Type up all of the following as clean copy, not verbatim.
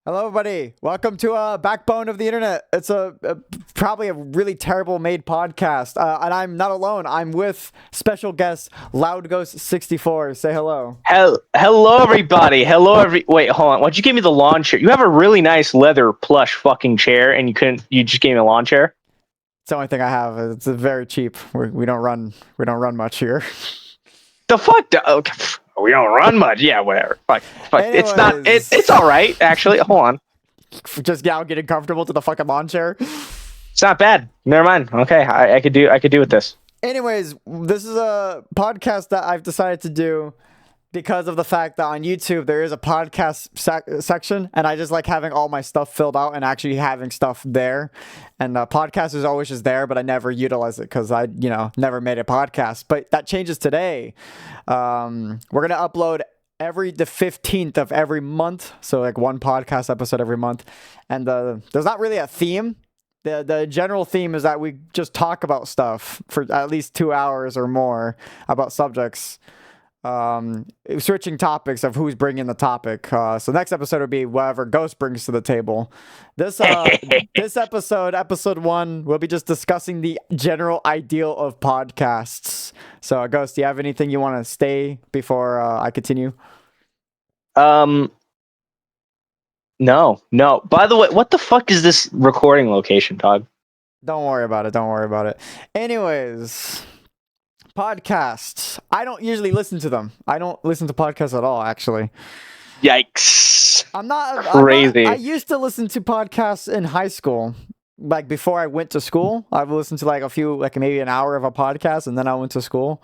Hello, everybody. Welcome to Backbone of the Internet. It's probably a really terrible made podcast, and I'm not alone. I'm with special guest Loud Ghost 64. Say hello. Hello, everybody. Wait, hold on. Why'd you give me the lawn chair? You have a really nice leather plush fucking chair, and you just gave me a lawn chair? It's the only thing I have. It's very cheap. We don't run much here. The fuck? Okay, we don't run much. Yeah, whatever. Fuck. It's not. Anyways, It's all right, actually. Hold on. just now getting comfortable to the fucking lawn chair. It's not bad. Never mind. Okay, I could do with this. Anyways, this is a podcast that I've decided to do because of the fact that on YouTube there is a podcast section, and I just like having all my stuff filled out and actually having stuff there. And podcast is always just there, but I never utilize it because I, never made a podcast. But that changes today. We're gonna upload the 15th of every month, so like one podcast episode every month. And there's not really a theme. The general theme is that we just talk about stuff for at least 2 hours or more about subjects, switching topics of who's bringing the topic. So next episode would be whatever Ghost brings to the table. This episode 1, we'll be just discussing the general ideal of podcasts. So Ghost, do you have anything you want to say before I continue? No. By the way, what the fuck is this recording location, dog? Don't worry about it. Anyways, podcasts. I don't usually listen to them. I don't listen to podcasts at all, actually. Yikes! I'm Crazy. not, I used to listen to podcasts in high school. Like before I went to school, I would listen to like maybe an hour of a podcast, and then I went to school.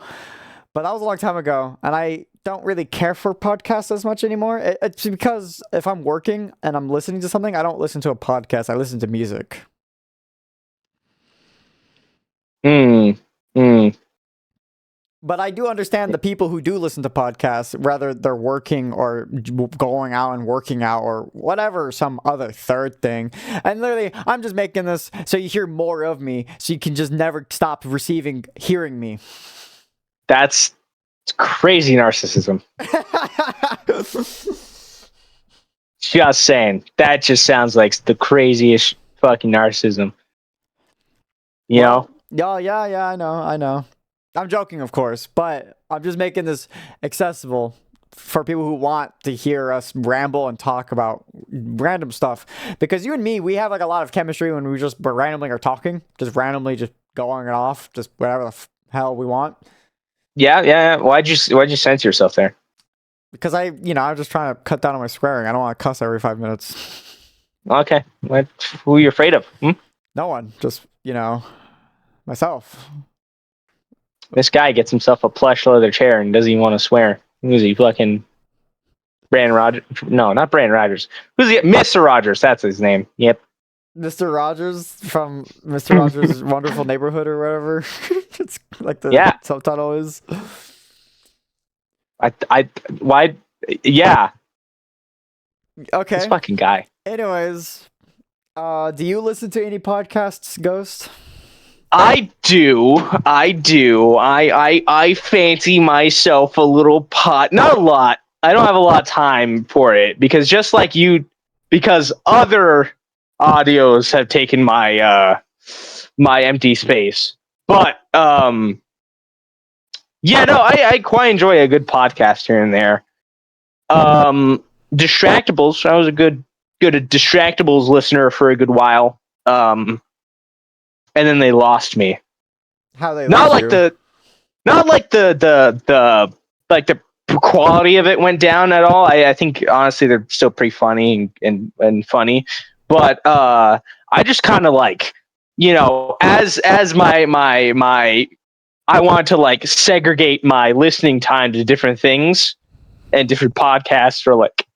But that was a long time ago, and I don't really care for podcasts as much anymore. It's because if I'm working and I'm listening to something, I don't listen to a podcast. I listen to music. But I do understand the people who do listen to podcasts, whether they're working or going out and working out or whatever, some other third thing. And literally, I'm just making this so you hear more of me, so you can just never stop hearing me. That's crazy narcissism. Just saying. That just sounds like the craziest fucking narcissism. You know? Yeah, I know. I'm joking, of course, but I'm just making this accessible for people who want to hear us ramble and talk about random stuff. Because you and me, we have like a lot of chemistry when we just randomly are talking, just randomly just going it off, just whatever the hell we want. Yeah. Why'd you censor yourself there? Because I'm just trying to cut down on my swearing. I don't want to cuss every 5 minutes. Okay. Who are you afraid of? No one, just myself. This guy gets himself a plush leather chair and doesn't even want to swear. Who's he? Fucking Brandon Rogers? No, not Brandon Rogers. Who's he? Mr. Rogers. That's his name. Yep. Mr. Rogers from Mr. Rogers' Wonderful Neighborhood or whatever. It's like the subtitle is. Why? Yeah. Okay. This fucking guy. Anyways, do you listen to any podcasts, Ghost? I do. I fancy myself a little pot. Not a lot. I don't have a lot of time for it because just like you, because other audios have taken my my empty space. But yeah, no, I quite enjoy a good podcast here and there. Distractables. I was a good Distractables listener for a good while. And then they lost me. How they not lost like you? Not like the quality of it went down at all. I think honestly they're still pretty funny and funny, but I just kind of like as my I want to like segregate my listening time to different things and different podcasts or like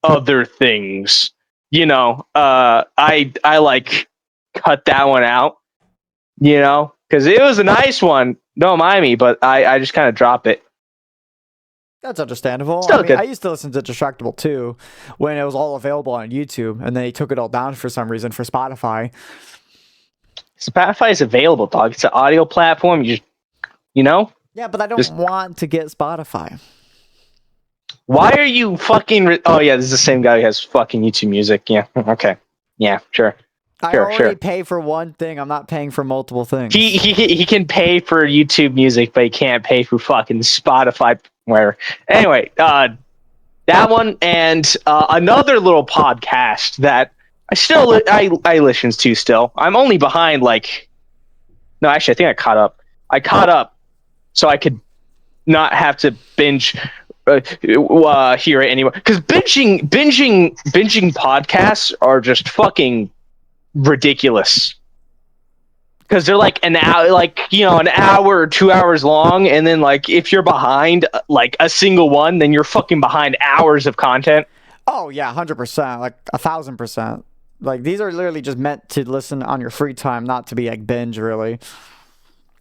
other things. I like cut that one out. Because it was a nice one. Don't mind me, but I just kind of drop it. That's understandable. Still good. I used to listen to Distractable too when it was all available on YouTube, and then they took it all down for some reason for Spotify. Spotify is available, dog. It's an audio platform. Yeah, but I don't want to get Spotify. Why are you fucking? Oh yeah, this is the same guy who has fucking YouTube Music. Yeah. Okay. Yeah. Sure. I Sure. already Sure. pay for one thing. I'm not paying for multiple things. He can pay for YouTube Music, but he can't pay for fucking Spotify. Where anyway, that one and another little podcast that I listen to still. I'm only behind like no, actually I think I caught up. I caught up so I could not have to binge hear it anymore because binging podcasts are just fucking ridiculous because they're like an hour, like an hour or 2 hours long, and then like if you're behind like a single one, then you're fucking behind hours of content. Oh yeah, 100%, like 1,000%. Like these are literally just meant to listen on your free time, not to be like binge really.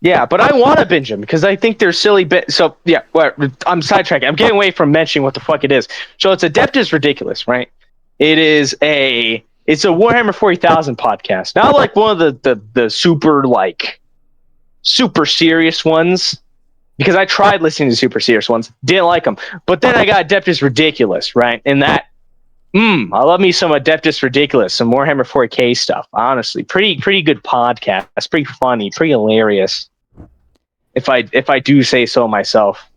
Yeah, but I want to binge them because I think they're silly. So yeah, well, I'm sidetracking. I'm getting away from mentioning what the fuck it is. So it's Adeptus Ridiculous, right? It's a Warhammer 40,000 podcast. Not like one of the super serious ones because I tried listening to super serious ones, didn't like them. But then I got Adeptus Ridiculous, right? And that I love me some Adeptus Ridiculous, some Warhammer 40K stuff. Honestly, pretty good podcast. It's pretty funny, pretty hilarious. If I do say so myself.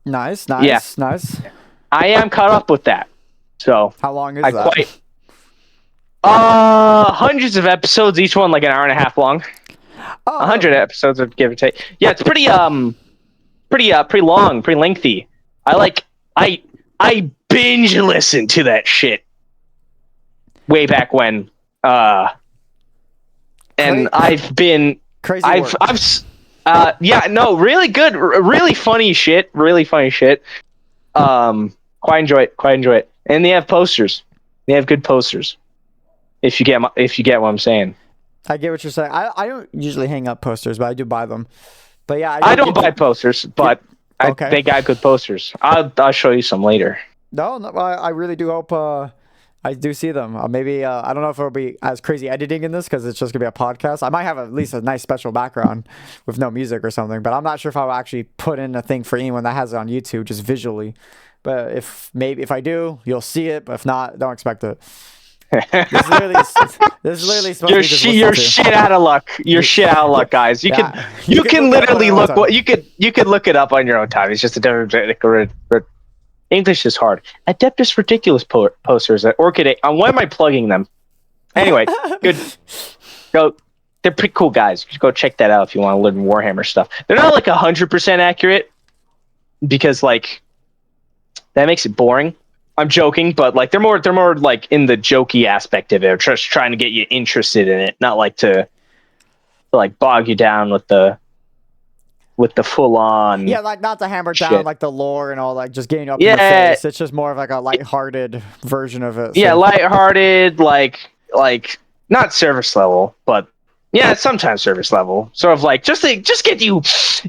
Nice. I am caught up with that. So how long is that? Hundreds of episodes, each one like an hour and a half long. 100 episodes, give or take. Yeah, it's pretty long, pretty lengthy. I binge listened to that shit way back when. And I've been crazy. Really good, really funny shit. Quite enjoy it. And they have posters. They have good posters. If you get what I'm saying. I get what you're saying. I don't usually hang up posters, but I do buy them. But yeah, I don't buy posters, but they got good posters. I'll show you some later. No, I really do hope I do see them. Maybe I don't know if it'll be as crazy editing in this because it's just gonna be a podcast. I might have at least a nice special background with no music or something, but I'm not sure if I'll actually put in a thing for anyone that has it on YouTube just visually. But if I do, you'll see it. But if not, don't expect it. This is literally supposed to be just you're shit out of luck. You're shit out of luck, guys. You can literally look what you could look it up on your own time. It's just a different. English is hard. Adeptus Ridiculous posters at Orchid. Why am I plugging them? Anyway, good. Go. They're pretty cool guys. Just go check that out if you want to learn Warhammer stuff. They're not like 100% accurate because like that makes it boring. I'm joking, but like they're more like in the jokey aspect of it, just trying to get you interested in it, not like to like bog you down with the full on. Yeah, like not to hammer down like the lore and all, like just getting up in the face. It's just more of like a lighthearted version of it. So. Yeah, lighthearted, like not service level, but yeah, sometimes service level. Sort of like just get you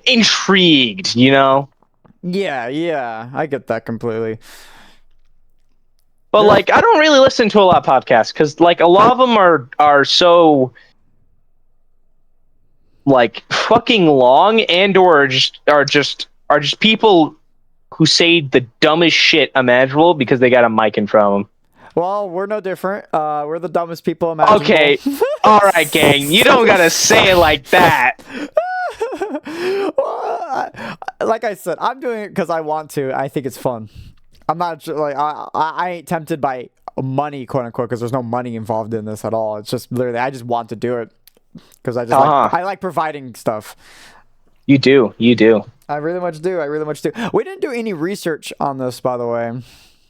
intrigued, you know? Yeah, I get that completely. But like, I don't really listen to a lot of podcasts because like a lot of them are so like fucking long and or are just people who say the dumbest shit imaginable because they got a mic in front of them. Well, we're no different. We're the dumbest people imaginable. Okay, all right, gang. You don't gotta say it like that. Well, like I said, I'm doing it because I want to. I think it's fun. I'm not like I ain't tempted by money, quote unquote, because there's no money involved in this at all. It's just literally I just want to do it because I just I like providing stuff. You do. I really much do. We didn't do any research on this, by the way.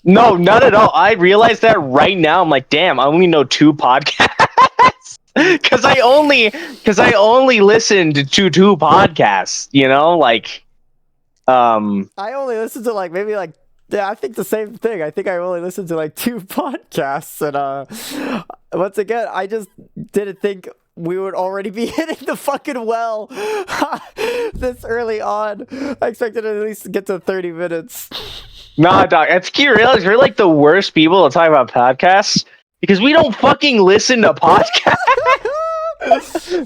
No, not at all. I realized that right now. I'm like, damn, I only know 2 podcasts because I only listened to 2 podcasts. You know, like, I only listened to like maybe like. Yeah, I think the same thing. I think I only listened to like 2 podcasts, and once again, I just didn't think we would already be hitting the fucking well this early on. I expected to at least get to 30 minutes. Nah, dog. I think you realize we're like the worst people to talk about podcasts because we don't fucking listen to podcasts.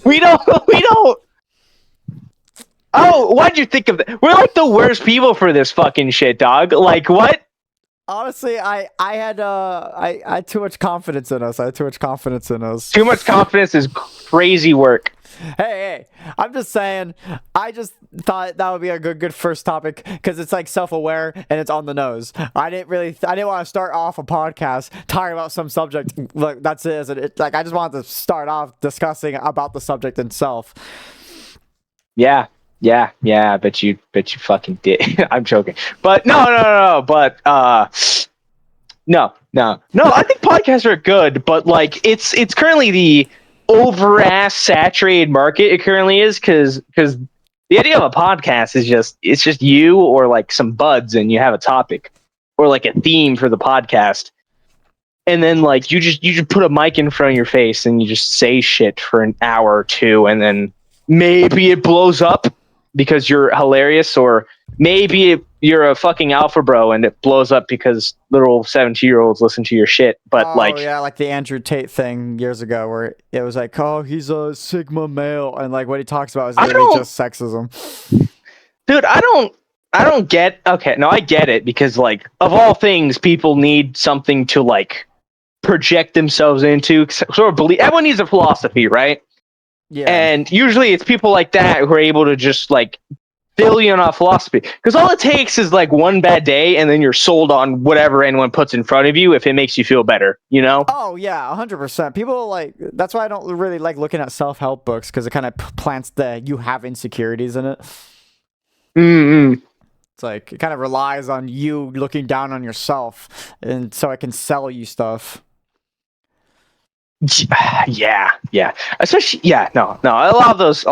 we don't. Oh, why'd you think of that? We're like the worst people for this fucking shit, dog. Like what? Honestly, I had too much confidence in us. I had too much confidence in us. Too much confidence is crazy work. Hey, I'm just saying. I just thought that would be a good first topic because it's like self-aware and it's on the nose. I didn't want to start off a podcast talking about some subject. Like that's it. Like I just wanted to start off discussing about the subject itself. Yeah. I bet you fucking did. I'm joking. But no. But no. I think podcasts are good, but like it's currently the over ass saturated market. It currently is because the idea of a podcast is it's just you or like some buds and you have a topic or like a theme for the podcast. And then like you just put a mic in front of your face and you just say shit for an hour or two, and then maybe it blows up because you're hilarious, or maybe you're a fucking alpha bro and it blows up because little 17-year-olds listen to your shit. But like the Andrew Tate thing years ago, where it was like, oh, he's a Sigma male, and like what he talks about is literally just sexism. Dude, I don't get. Okay, no, I get it because like of all things, people need something to like project themselves into, sort of believe. Everyone needs a philosophy, right? Yeah. And usually it's people like that who are able to just like fill you on a philosophy. Because all it takes is like one bad day and then you're sold on whatever anyone puts in front of you if it makes you feel better, you know? Oh, yeah, 100%. People like, that's why I don't really like looking at self-help books because it kind of plants you have insecurities in it. Mm-hmm. It's like, it kind of relies on you looking down on yourself, and so it can sell you stuff. Yeah. Especially, no. A lot of those.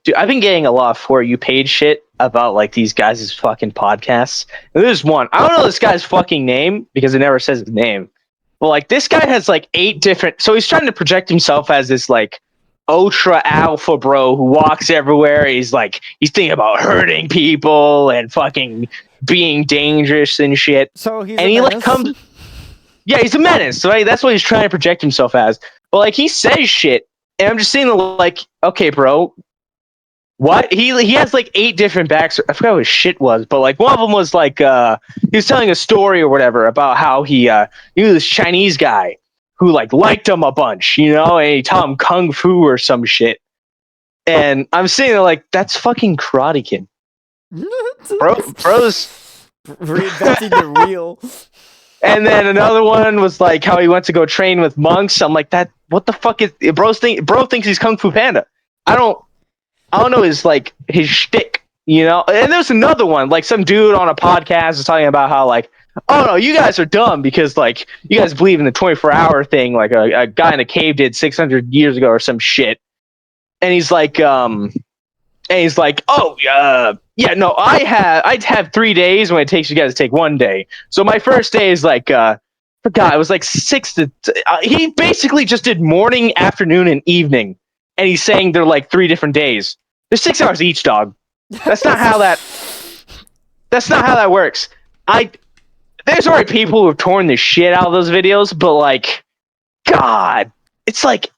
Dude, I've been getting a lot of For You page shit about like these guys' fucking podcasts. And there's one. I don't know this guy's fucking name because it never says his name. But like this guy has like 8 different. So he's trying to project himself as this like ultra alpha bro who walks everywhere. He's thinking about hurting people and fucking being dangerous and shit. So he's and he like comes. Yeah, he's a menace, right? That's what he's trying to project himself as. But like he says shit, and I'm just saying like, okay, bro, what? He has like 8 different backs. I forgot what his shit was, but like one of them was like he was telling a story or whatever about how he knew this Chinese guy who like liked him a bunch, you know, and he taught him kung fu or some shit. And I'm saying like that's fucking Karate Kid, bro's reinventing the wheel. And then another one was like how he went to go train with monks. I'm like, that what the fuck is bro thinks he's Kung Fu Panda. I don't know his shtick, you know? And there's another one, like some dude on a podcast is talking about how like, oh no, you guys are dumb because like you guys believe in the 24-hour thing, like a guy in a cave did 600 years ago or some shit. And he's like, oh, yeah, no, I'd have 3 days when it takes you guys to take 1 day. So my first day is like, forgot, it was like 6 to, he basically just did morning, afternoon, and evening. And he's saying they're like 3 different days. They're 6 hours each, dog. That's not how that works. There's already people who have torn the shit out of those videos, but like, God, it's like,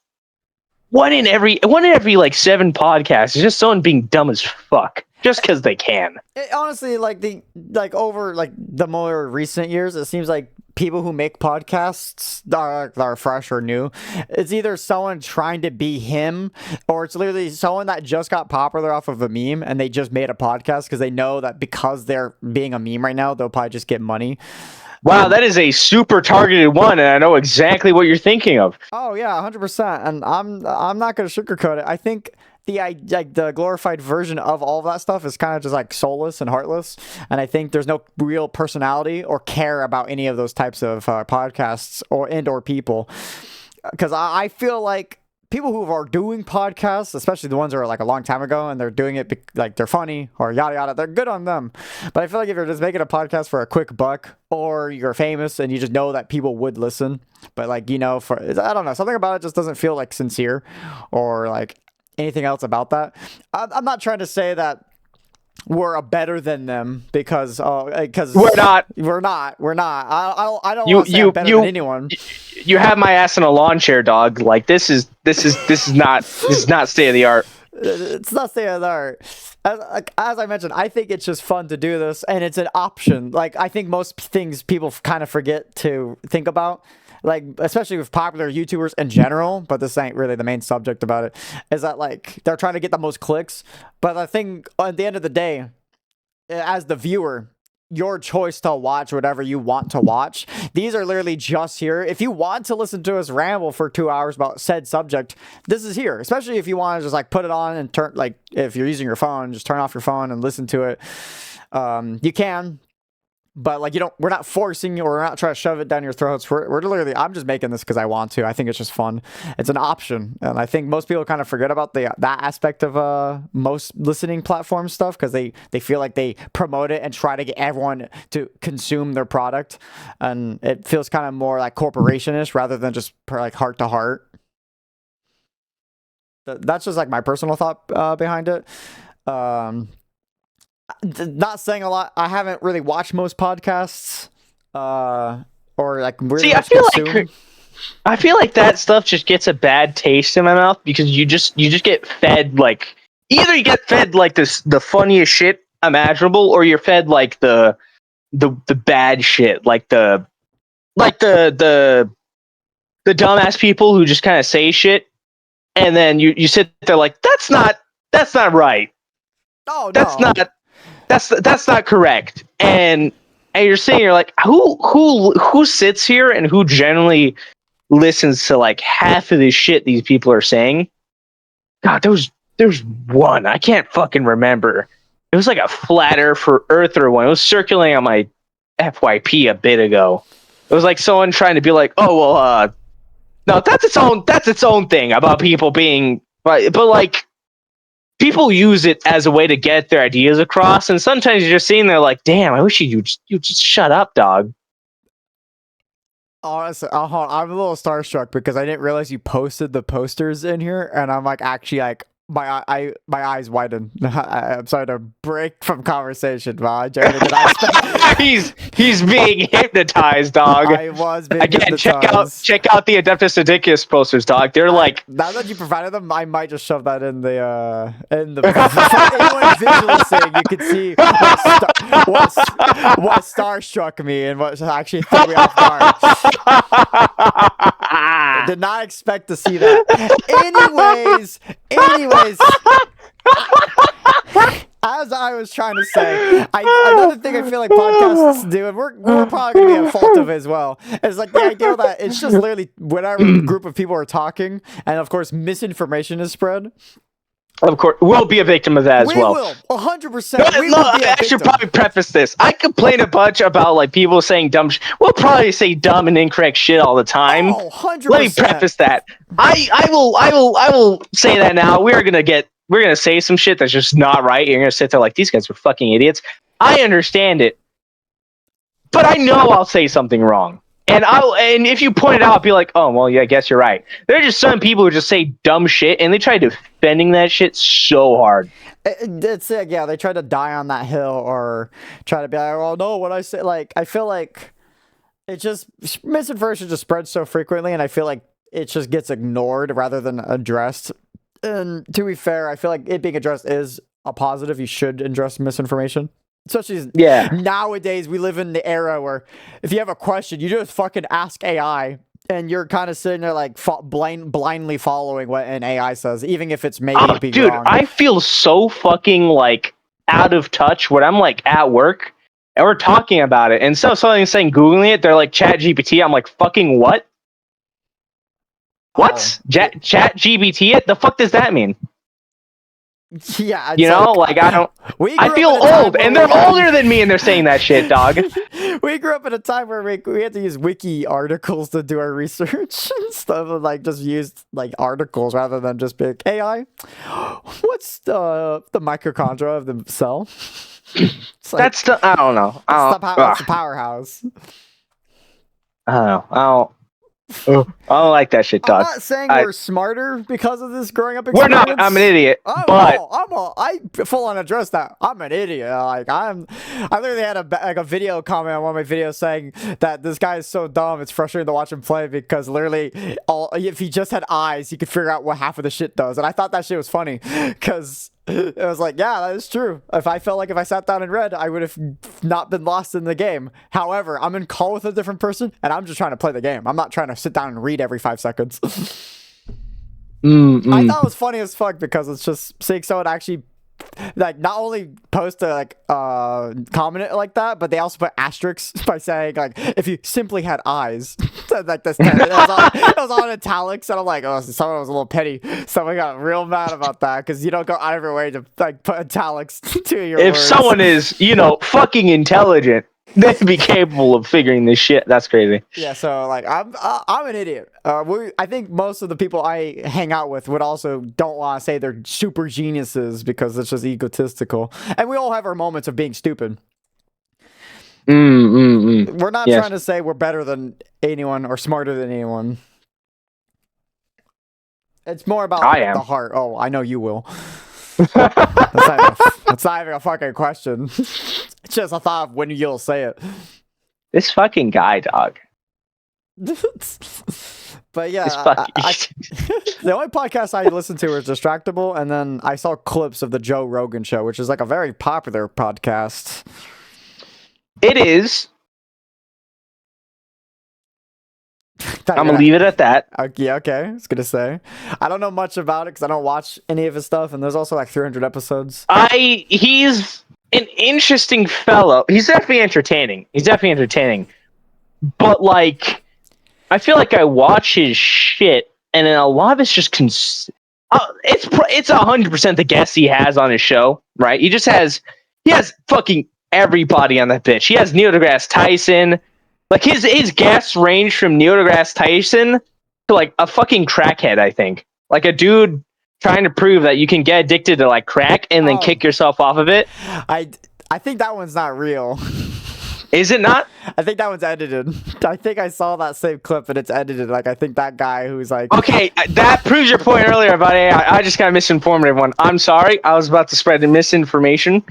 one in every like 7 podcasts is just someone being dumb as fuck just because they can. Honestly, over the more recent years, it seems like people who make podcasts that are fresh or new, it's either someone trying to be him, or it's literally someone that just got popular off of a meme and they just made a podcast because they know that because they're being a meme right now, they'll probably just get money. Wow, that is a super targeted one, and I know exactly what you're thinking of. Oh yeah, 100%. And I'm not gonna sugarcoat it. I think the glorified version of all of that stuff is kind of just like soulless and heartless. And I think there's no real personality or care about any of those types of podcasts or people. Because I feel like people who are doing podcasts, especially the ones that are like a long time ago and they're doing it like they're funny or yada yada, they're good on them. But I feel like if you're just making a podcast for a quick buck, or you're famous and you just know that people would listen, but like, you know, I don't know, something about it just doesn't feel like sincere or like anything else about that. I'm not trying to say that we're better than them because we're not. I don't want to say I'm better than anyone. You have my ass in a lawn chair, dog. Like this is not state of the art. It's not state of the art. As I mentioned, I think it's just fun to do this, and it's an option. Like, I think most things people kind of forget to think about, like, especially with popular YouTubers in general, but this ain't really the main subject about it, is that, like, they're trying to get the most clicks. But I think at the end of the day, as the viewer, your choice to watch whatever you want to watch. These are literally just here. If you want to listen to us ramble for 2 hours about said subject, this is here. Especially if you want to just like put it on and turn, like if you're using your phone, just turn off your phone and listen to it. You can. But like we're not forcing you, or we're not trying to shove it down your throats. We're literally, I'm just making this because I want to. I think it's just fun. It's an option, and I think most people kind of forget about that aspect of most listening platform stuff because they feel like they promote it and try to get everyone to consume their product, and it feels kind of more like corporationish rather than just like heart to heart. That's just like my personal thought behind it. Not saying a lot. I haven't really watched most podcasts, or like really See, I feel like that stuff just gets a bad taste in my mouth because you just get fed like either you get fed like the funniest shit imaginable, or you're fed like the bad shit, like the dumbass people who just kind of say shit, and then you sit there like that's not right. Oh no. That's not correct. And you're sitting here like who sits here and who generally listens to like half of this shit these people are saying? God, there's one. I can't fucking remember. It was like a flat earther one. It was circulating on my FYP a bit ago. It was like someone trying to be like, oh well, no, that's its own thing about people being but like people use it as a way to get their ideas across, and sometimes you're just sitting there like, damn, I wish you just shut up, dog. Honestly, I'm a little starstruck because I didn't realize you posted the posters in here, and I'm like actually like my eyes widen. I'm sorry to break from conversation, but Jeremy, did I expect... he's being hypnoptized, dog. I was being again. hypnotized. Check out the Adeptus Sedicus posters, dog. They're like now that you provided them, I might just shove that in the for anyone visually saying you could see what starstruck me and what actually threw me off guard. I did not expect to see that. Anyways, as I was trying to say, another thing I feel like podcasts do, and we're probably going to be at fault of it as well, is like the idea that it's just literally whatever group of people are talking, and of course misinformation is spread. Of course, we'll be a victim of that as well. We will, 100%. I should probably preface this. I complain a bunch about like people saying dumb. We'll probably say dumb and incorrect shit all the time. Oh, 100%. Let me preface that. I will say that now. We're gonna say some shit that's just not right. You're gonna sit there like these guys are fucking idiots. I understand it, but I know I'll say something wrong. And if you point it out, I'll be like, oh, well, yeah, I guess you're right. There are just some people who just say dumb shit, and they try defending that shit so hard. It's like, yeah, they try to die on that hill or try to be like, oh, no, what I say, like, I feel like it just, misinformation just spreads so frequently, and I feel like it just gets ignored rather than addressed. And to be fair, I feel like it being addressed is a positive. You should address misinformation. Especially nowadays, we live in the era where if you have a question, you just fucking ask AI, and you're kind of sitting there like blindly following what an AI says, even if it's maybe being wrong. I feel so fucking like out of touch when I'm like at work and we're talking about it, and so something's saying Googling it, they're like Chat GPT. I'm like, fucking what? What? Chat GPT? It? The fuck does that mean? Yeah, you know, like I don't. I feel old, and they're older than me, and they're saying that shit, dog. We grew up in a time where we had to use wiki articles to do our research and stuff, and like just used like articles rather than just big AI. What's the mitochondria of the cell? Like, I don't know. It's the powerhouse. I don't know. I don't like that shit, I'm dog. not saying I- we're smarter because of this growing up We're experience. not. I'm an idiot. But I full on address that. I'm an idiot. I literally had a video comment on one of my videos saying that this guy is so dumb. It's frustrating to watch him play because literally, if he just had eyes, he could figure out what half of the shit does. And I thought that shit was funny because it was like, yeah, that is true. If I felt like if I sat down and read, I would have not been lost in the game. However, I'm in call with a different person, and I'm just trying to play the game. I'm not trying to sit down and read every 5 seconds. I thought it was funny as fuck because it's just seeing someone actually like not only post a comment it like that, but they also put asterisks by saying like if you simply had eyes. Like this, it was all in italics, and I'm like, oh, someone was a little petty. Someone got real mad about that because you don't go out of your way to like put italics to your if words. someone is, fucking intelligent, they'd be capable of figuring this shit. That's crazy. Yeah, so like I'm an idiot. I think most of the people I hang out with would also don't want to say they're super geniuses because it's just egotistical, and we all have our moments of being stupid. We're not Yes. trying to say we're better than anyone or smarter than anyone. It's more about I am. the heart. Oh, I know you will. That's not even a fucking question. It's just a thought of when you'll say it. This fucking guy, dog. But yeah, This fucking. the only podcast I listened to was Distractable, and then I saw clips of the Joe Rogan Show, which is like a very popular podcast. It is. I'm gonna leave it at that. Yeah, okay. I was gonna say, I don't know much about it because I don't watch any of his stuff, and there's also like 300 episodes. He's an interesting fellow. He's definitely entertaining. But like, I feel like I watch his shit, and then a lot of it's just it's 100% the guests he has on his show, right? He has fucking everybody on that bitch. He has Neil deGrasse Tyson. Like his guests range from Neil deGrasse Tyson to like a fucking crackhead, I think. Like a dude trying to prove that you can get addicted to like crack and then kick yourself off of it. I think that one's not real. Is it not? I think that one's edited. I think I saw that same clip and it's edited. Like I think that guy who's like, okay, that proves your point earlier about AI. I just got misinformed, everyone. I'm sorry. I was about to spread the misinformation.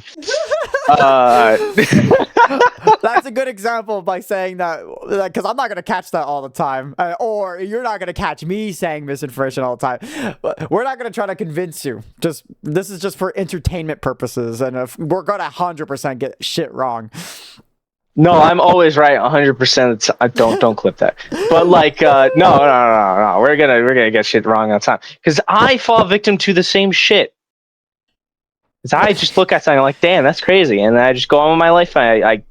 That's a good example by saying that, because I'm not gonna catch that all the time, or you're not gonna catch me saying misinformation all the time. We're not gonna try to convince you. This is just for entertainment purposes, and if we're gonna 100% get shit wrong. No, I'm always right 100%. Don't clip that. But like, no. We're gonna get shit wrong all the time because I fall victim to the same shit. Because I just look at something like, damn, that's crazy, and then I just go on with my life. And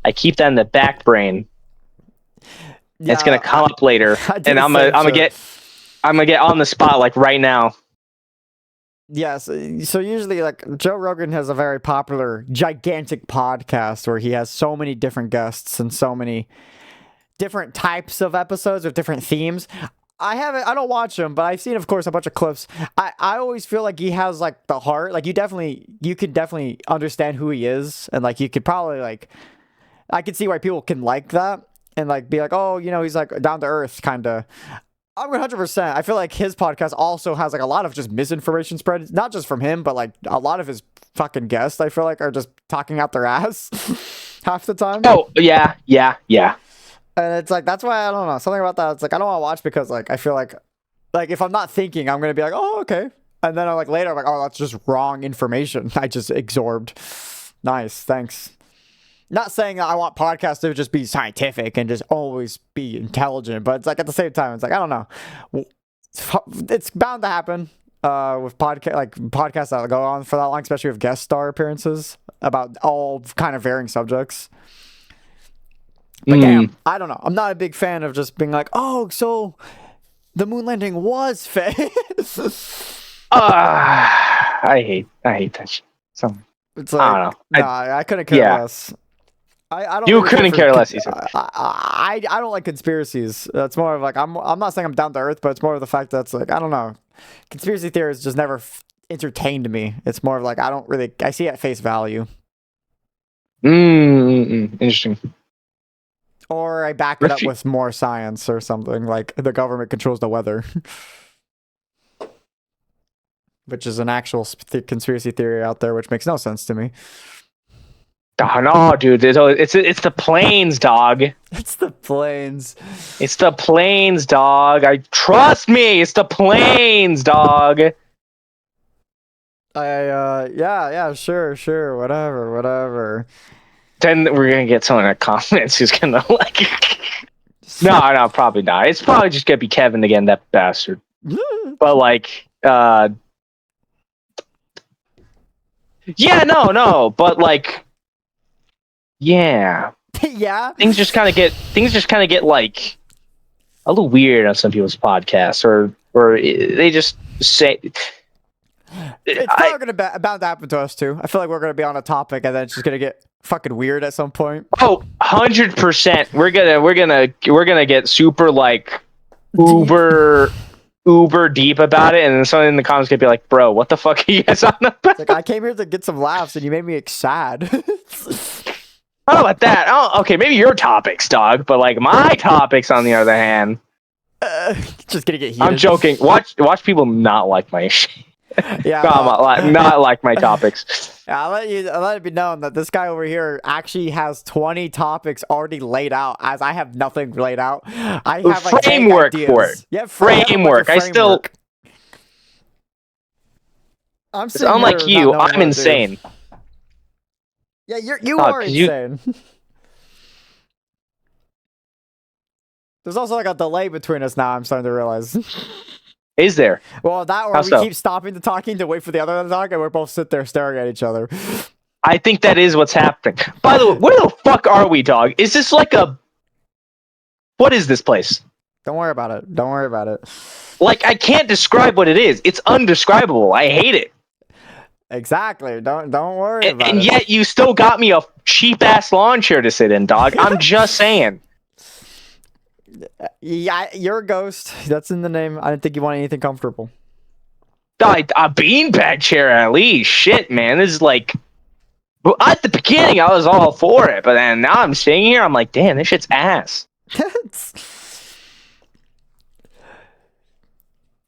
I keep that in the back brain. Yeah, it's gonna come up later, and I'm gonna get on the spot like right now. Yes. So usually, like, Joe Rogan has a very popular, gigantic podcast where he has so many different guests and so many different types of episodes with different themes. I don't watch him, but I've seen, of course, a bunch of clips. I always feel like he has like the heart. Like you could definitely understand who he is, and like you could probably like, I could see why people can like that and like be like, oh, he's like down to earth kind of. I'm 100%. I feel like his podcast also has like a lot of just misinformation spread, not just from him, but like a lot of his fucking guests, I feel like, are just talking out their ass half the time. Oh, yeah. And it's like, that's why I don't know. Something about that. It's like, I don't want to watch because like, I feel like if I'm not thinking, I'm going to be like, oh, okay. And then I'm like, later, I'm like, oh, that's just wrong information. I just absorbed. Nice. Thanks. Not saying that I want podcasts to just be scientific and just always be intelligent, but it's like at the same time, it's like, I don't know. It's bound to happen with podcasts that go on for that long, especially with guest star appearances about all kind of varying subjects. But damn, I don't know. I'm not a big fan of just being like, oh, so the moon landing was fake. I hate that shit. So it's like, I don't know. I couldn't care less. I don't. You couldn't care less, you said. I don't like conspiracies. That's more of like I'm not saying I'm down to earth, but it's more of the fact that it's like I don't know. Conspiracy theories just never entertained me. It's more of like I see it at face value. Interesting. Or I back it up with more science or something, like the government controls the weather. Which is an actual conspiracy theory out there, which makes no sense to me. Oh, no, dude. It's the planes, dog. It's the planes. It's the planes, dog. Trust me. It's the planes, dog. Yeah, sure, whatever. Then we're gonna get someone in the comments who's gonna like. No, probably not. It's probably just gonna be Kevin again, that bastard. But like, yeah, no, but like, yeah, yeah. Things just kind of get like a little weird on some people's podcasts, or they just say. It's probably bound to happen to us too. I feel like we're gonna be on a topic and then it's just gonna get fucking weird at some point. Oh, 100%. We're gonna get super like uber deep about it, and then someone in the comments gonna be like, "Bro, what the fuck are you guys on about?" It's like, I came here to get some laughs, and you made me sad. How about that? Oh, okay, maybe your topics, dog, but like my topics, on the other hand, just gonna get heated. I'm joking. Watch people not like my shit. Yeah, not like my topics. Yeah, I'll let it be known that this guy over here actually has 20 topics already laid out, as I have nothing laid out. I have like framework for it. Yeah, framework. I still. I'm unlike you. I'm insane. Yeah, you are insane. There's also like a delay between us now. I'm starting to realize. Is there? Well, that or we keep stopping the talking to wait for the other to talk, and we're both sit there staring at each other. I think that is what's happening. By the way, where the fuck are we, dog? Is this like a... What is this place? Don't worry about it. Don't worry about it. Like, I can't describe what it is. It's undescribable. I hate it. Exactly. Don't worry about it. And yet you still got me a cheap-ass lawn chair to sit in, dog. I'm just saying. Yeah, you're a ghost. That's in the name. I didn't think you wanted anything comfortable. A beanbag chair, at least. Shit, man. This is like... At the beginning, I was all for it. But then now I'm sitting here, I'm like, damn, this shit's ass.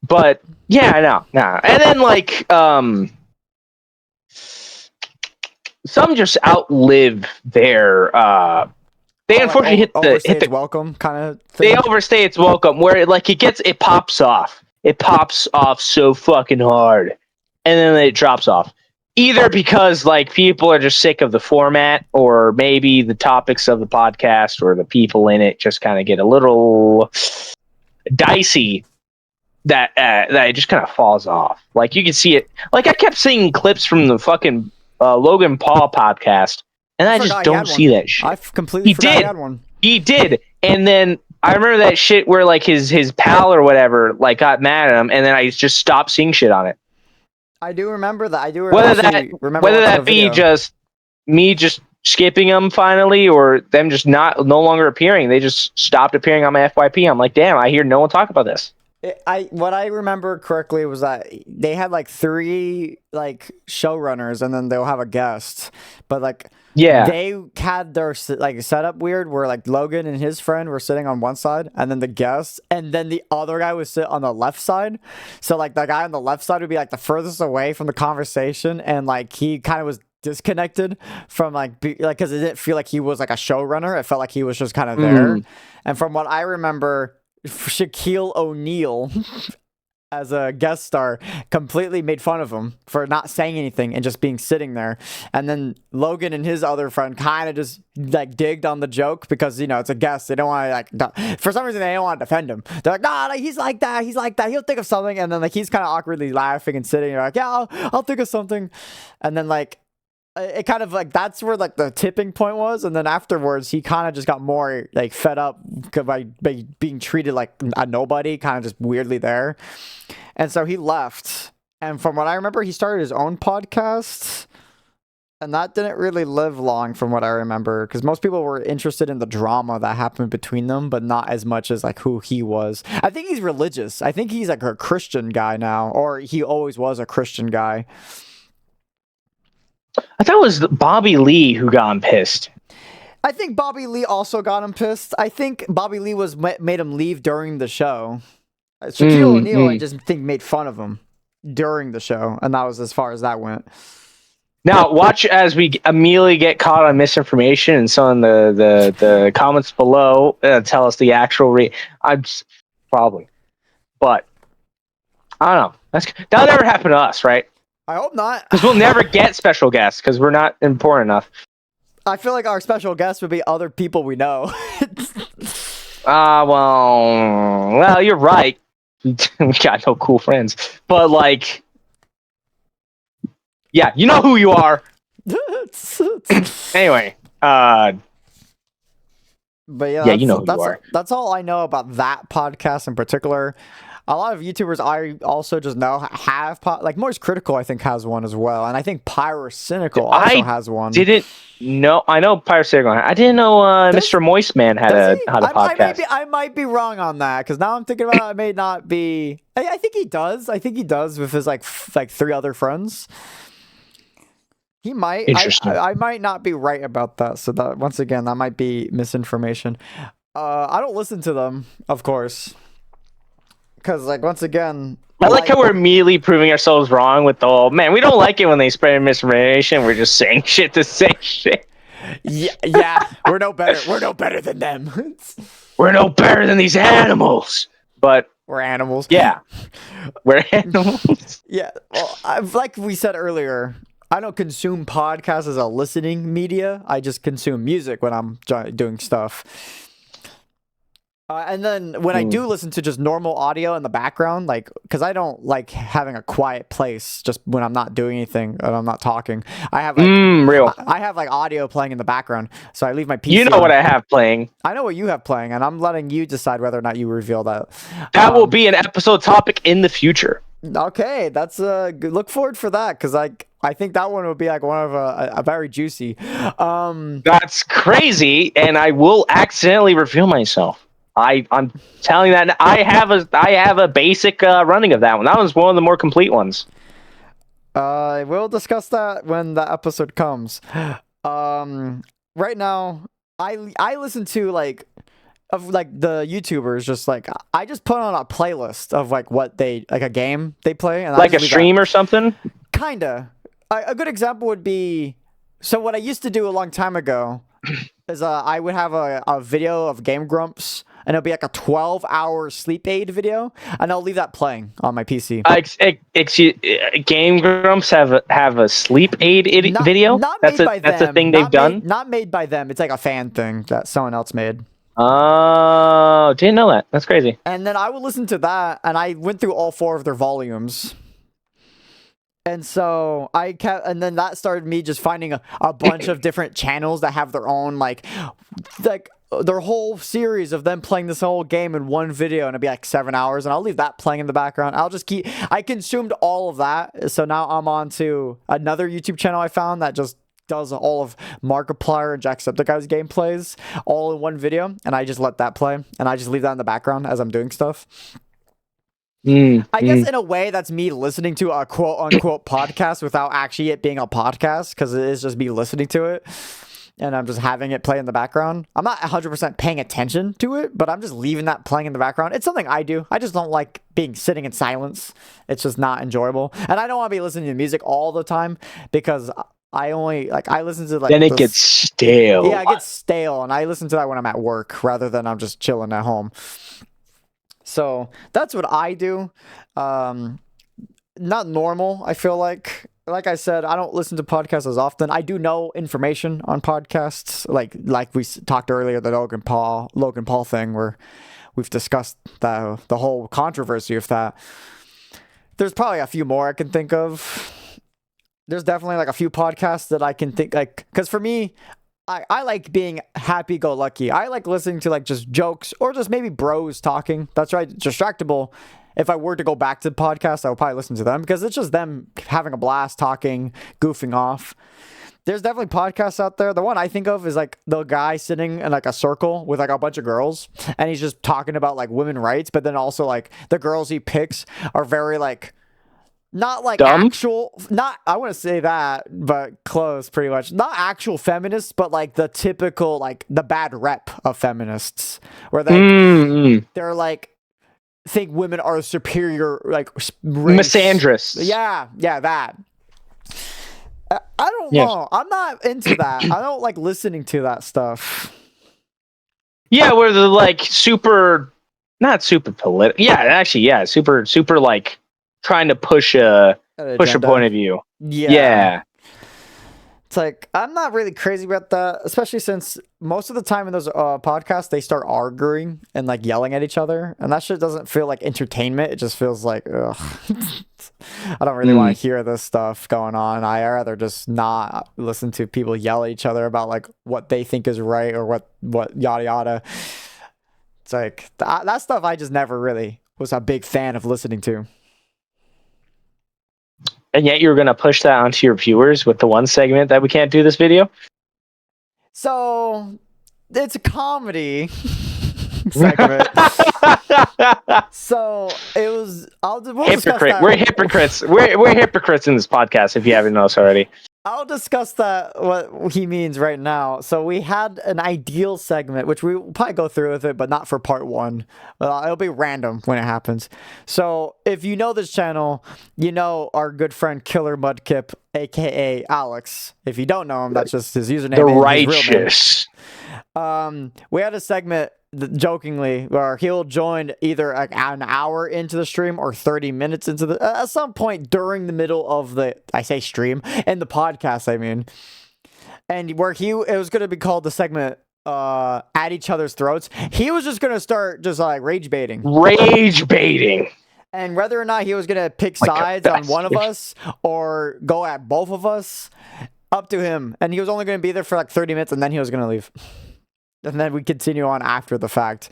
But, yeah, I know. Nah. And then, like, some just outlive their... They unfortunately hit the welcome kind of thing. They overstay its welcome, where it pops off. It pops off so fucking hard, and then it drops off. Either because like people are just sick of the format, or maybe the topics of the podcast or the people in it just kind of get a little dicey. That it just kind of falls off. Like you can see it. Like I kept seeing clips from the fucking Logan Paul podcast. And I just don't see that shit. I completely forgot he had one. He did. And then I remember that shit where like his pal or whatever like got mad at him, and then I just stopped seeing shit on it. I do remember that. I do remember whether that be just me just skipping them finally, or them just no longer appearing. They just stopped appearing on my FYP. I'm like, damn, I hear no one talk about this. What I remember correctly was that they had like 3 like showrunners, and then they'll have a guest, but like. Yeah, they had their like setup weird, where like Logan and his friend were sitting on one side, and then the guest, and then the other guy would sit on the left side. So like the guy on the left side would be like the furthest away from the conversation, and like he kind of was disconnected from like because it didn't feel like he was like a showrunner. It felt like he was just kind of there. And from what I remember, Shaquille O'Neal as a guest star completely made fun of him for not saying anything and just being sitting there. And then Logan and his other friend kind of just like digged on the joke because, you know, it's a guest. They don't want to like, for some reason they don't want to defend him. They're like, nah, he's like that. He'll think of something. And then like, he's kind of awkwardly laughing and sitting there like, yeah, I'll think of something. And then like, it kind of like that's where like the tipping point was, and then afterwards he kind of just got more like fed up by being treated like a nobody, kind of just weirdly there, and so he left. And from what I remember, he started his own podcast, and that didn't really live long, from what I remember, because most people were interested in the drama that happened between them, but not as much as like who he was. I think he's religious. I think he's like a Christian guy now, or he always was a Christian guy. I thought it was Bobby Lee who got him pissed. I think Bobby Lee also got him pissed. I think Bobby Lee made him leave during the show. Shaquille O'Neal, I just think, made fun of him during the show, and that was as far as that went. Now, watch as we immediately get caught on misinformation, and some of the comments below tell us the actual I'm probably, but I don't know. That'll never happen to us, right? I hope not, because we'll never get special guests because we're not important enough. I feel like our special guests would be other people we know. Well, you're right. We got no cool friends, but like, yeah, you know who you are. Anyway, but yeah, you know who you are. That's all I know about that podcast in particular. A lot of YouTubers I also just know have like Moist Critical, I think, has one as well, and I think Pyrocynical also has one. Didn't know. I know Pyrocynical. I didn't know Mr. Moist Man had a podcast. I might be wrong on that because now I'm thinking about it. It may not be. I think he does. I think he does with his like 3 other friends. He might. Interesting. I might not be right about that. So that once again, that might be misinformation. I don't listen to them, of course. Because, like, once again... I like how we're immediately proving ourselves wrong with the whole, man, we don't like it when they spread misinformation. We're just saying shit to say shit. Yeah, we're no better. We're no better than them. We're no better than these animals. But... we're animals. Yeah. We're animals. Yeah. Well, like we said earlier, I don't consume podcasts as a listening media. I just consume music when I'm doing stuff. And then when I do listen to just normal audio in the background, like, because I don't like having a quiet place just when I'm not doing anything and I'm not talking. I have like I have like audio playing in the background, so I leave my PC. You know what I have playing. I know what you have playing, and I'm letting you decide whether or not you reveal that. That will be an episode topic in the future. Okay, that's good. Look forward for that because I think that one would be like one of a very juicy. That's crazy, and I will accidentally reveal myself. I'm telling you that I have a basic running of that one. That was one of the more complete ones. We'll discuss that when the episode comes. Right now, I listen to like the YouTubers. Just like I just put on a playlist of like what they like a game they play, and like a stream or something. Kinda. A good example would be what I used to do a long time ago is I would have a video of Game Grumps. And it'll be like a 12-hour sleep aid video, and I'll leave that playing on my PC. Game Grumps have a sleep aid video? That's a thing they've done? Not made by them. It's like a fan thing that someone else made. Oh, didn't know that. That's crazy. And then I would listen to that, and I went through all 4 of their volumes. And so and then that started me just finding a bunch of different channels that have their own like their whole series of them playing this whole game in one video, and it'd be like 7 hours, and I'll leave that playing in the background. I consumed all of that, so now I'm on to another YouTube channel I found that just does all of Markiplier and Jacksepticeye's gameplays all in one video, and I just let that play, and I just leave that in the background as I'm doing stuff. I guess in a way that's me listening to a quote-unquote podcast without actually it being a podcast, because it is just me listening to it. And I'm just having it play in the background. I'm not 100% paying attention to it, but I'm just leaving that playing in the background. It's something I do. I just don't like sitting in silence. It's just not enjoyable. And I don't want to be listening to music all the time because I only, I listen to Then it gets stale. Yeah, it gets stale. And I listen to that when I'm at work rather than I'm just chilling at home. So that's what I do. Not normal, I feel like. Like I said, I don't listen to podcasts as often. I do know information on podcasts, like we talked earlier, the Logan Paul thing, where we've discussed the whole controversy of that. There's probably a few more I can think of. There's definitely like a few podcasts that I can think because for me, I like being happy-go-lucky. I like listening to like just jokes or just maybe bros talking. That's right, Distractable. If I were to go back to the podcast, I would probably listen to them because it's just them having a blast, talking, goofing off. There's definitely podcasts out there. The one I think of is like the guy sitting in like a circle with like a bunch of girls, and he's just talking about like women rights, but then also like the girls he picks are very like Not like Dumb? actual, not, I want to say that, but close pretty much. Not actual feminists, but like the typical, like the bad rep of feminists, where they're like, think women are superior, like race. Misandrous. Yeah, that. I don't Yeah. know. I'm not into that. I don't like listening to that stuff. Yeah, where they're like super, not super political. Yeah, actually, yeah, super like trying to push a point of view. Yeah. It's like, I'm not really crazy about that, especially since most of the time in those podcasts, they start arguing and like yelling at each other. And that shit doesn't feel like entertainment. It just feels like, ugh. I don't really want to hear this stuff going on. I rather just not listen to people yell at each other about like what they think is right or what yada yada. It's like, that stuff I just never really was a big fan of listening to. And yet you're going to push that onto your viewers with the one segment that we can't do this video? So, it's a comedy segment. So, it was... we'll discuss that. We're hypocrites. We're hypocrites in this podcast, if you haven't noticed already. I'll discuss that, what he means right now. So we had an ideal segment, which we will probably go through with it, but not for part one. It'll be random when it happens. So if you know this channel, you know our good friend Killer Mudkip, aka Alex. If you don't know him, that's just his username. The Righteous. We had a segment, jokingly, where he'll join either an hour into the stream or 30 minutes into the at some point during the middle of the stream and the podcast, I mean, and where it was going to be called the segment at each other's throats. He was just going to start just like rage baiting, and whether or not he was going to pick sides on one of us or go at both of us, up to him. And he was only going to be there for like 30 minutes and then he was going to leave. And then we continue on after the fact.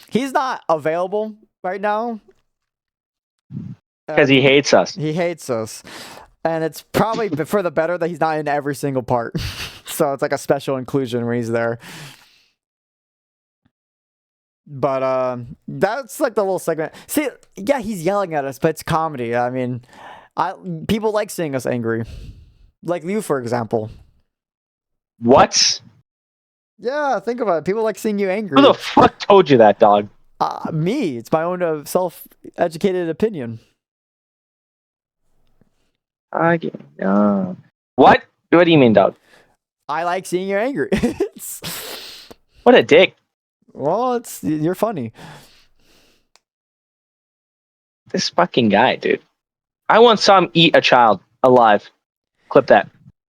He's not available right now. Because he hates us. He hates us. And it's probably for the better that he's not in every single part. So it's like a special inclusion when he's there. But that's like the little segment. See, yeah, he's yelling at us, but it's comedy. I mean, people like seeing us angry. Like you, for example. What? Yeah, think about it. People like seeing you angry. Who the fuck told you that, dog? Me. It's my own self-educated opinion. What? What do you mean, dog? I like seeing you angry. What a dick. Well, you're funny. This fucking guy, dude. I once saw him eat a child alive. Clip that.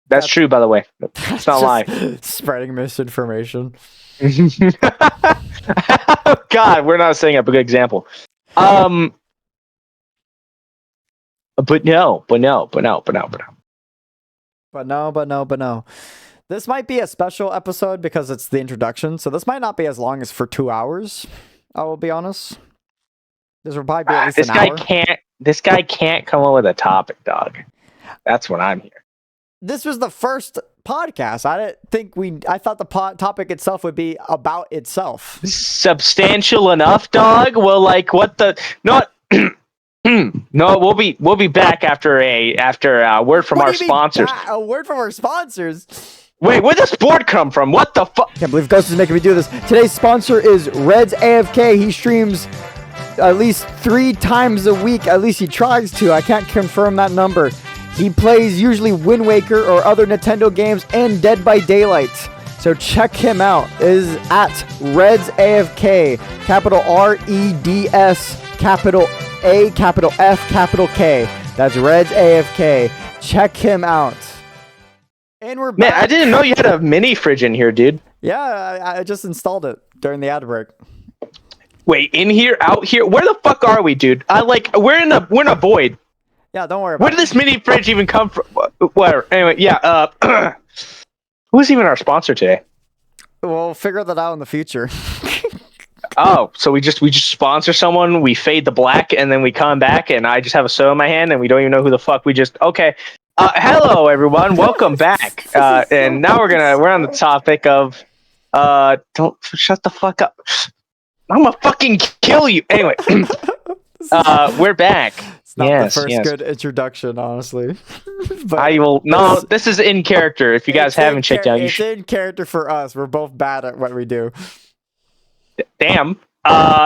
That's true, by the way. It's not a lie. Spreading misinformation. God, we're not setting up a good example. But no. This might be a special episode because it's the introduction, so this might not be as long as for 2 hours. I will be honest. This will probably be at least an hour. This guy can't come up with a topic, dog. That's what I'm here. This was the first podcast. I thought the topic itself would be about itself. Substantial enough, dog? Well, like what the not no, we'll be back after a word from our sponsors. A word from our sponsors. Wait, where'd this board come from? What the fuck? Can't believe Ghost is making me do this. Today's sponsor is Red's AFK. He streams at least 3 times a week. At least he tries to. I can't confirm that number. He plays usually Wind Waker or other Nintendo games and Dead by Daylight. So check him out. It is at Reds AFK. Capital REDS, capital A, capital F, capital K. That's Reds AFK. Check him out. And we're back. Man, I didn't know you had a mini fridge in here, dude. Yeah, I just installed it during the ad break. Wait, in here, out here? Where the fuck are we, dude? We're in a void. Yeah, don't worry about it. Where did this mini fridge even come from? Whatever. Anyway, yeah. Who's even our sponsor today? We'll figure that out in the future. Oh, so we just sponsor someone, we fade the black, and then we come back, and I just have a soda in my hand, and we don't even know who the fuck we just. Okay. Hello, everyone. Welcome back. And now we're on the topic of. Don't shut the fuck up. I'm gonna fucking kill you. Anyway. We're back. It's not the first good introduction, honestly. But I will. No, this is in character. If you guys haven't checked out, it's in character for us. We're both bad at what we do. Damn.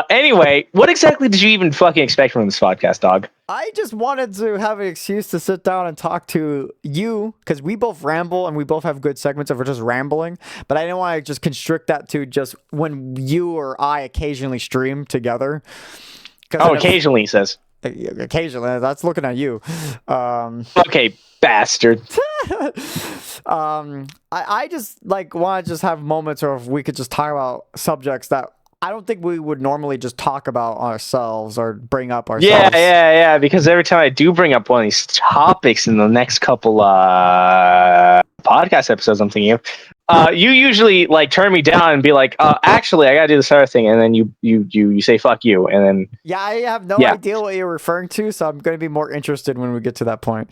Anyway, what exactly did you even fucking expect from this podcast, dog? I just wanted to have an excuse to sit down and talk to you, because we both ramble and we both have good segments of just rambling, but I didn't want to just constrict that to just when you or I occasionally stream together. Oh, occasionally, he says. Occasionally, that's looking at you. Okay, bastard. I just like want to just have moments where we could just talk about subjects that I don't think we would normally just talk about ourselves or bring up ourselves. Yeah. Because every time I do bring up one of these topics in the next couple podcast episodes, I'm thinking of, you usually like turn me down and be like, actually, I gotta do this other thing, and then you say fuck you, and then I have no idea what you're referring to, so I'm gonna be more interested when we get to that point.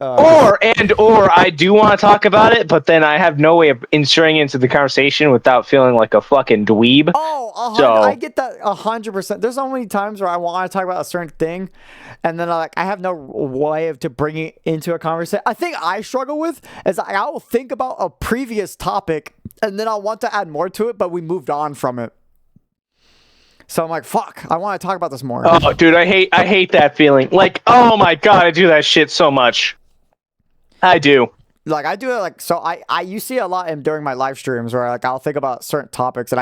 Or I do want to talk about it, but then I have no way of inserting into the conversation without feeling like a fucking dweeb. I get that 100%. There's so many times where I want to talk about a certain thing, and then I have no way to bring it into a conversation. I think I struggle with is I will think about a previous topic, and then I'll want to add more to it, but we moved on from it. So I'm like, fuck, I want to talk about this more. Oh, dude, I hate that feeling. Like, oh my god, I do that shit so much. I do. Like I do it like so. You see a lot during my live streams where like I'll think about certain topics and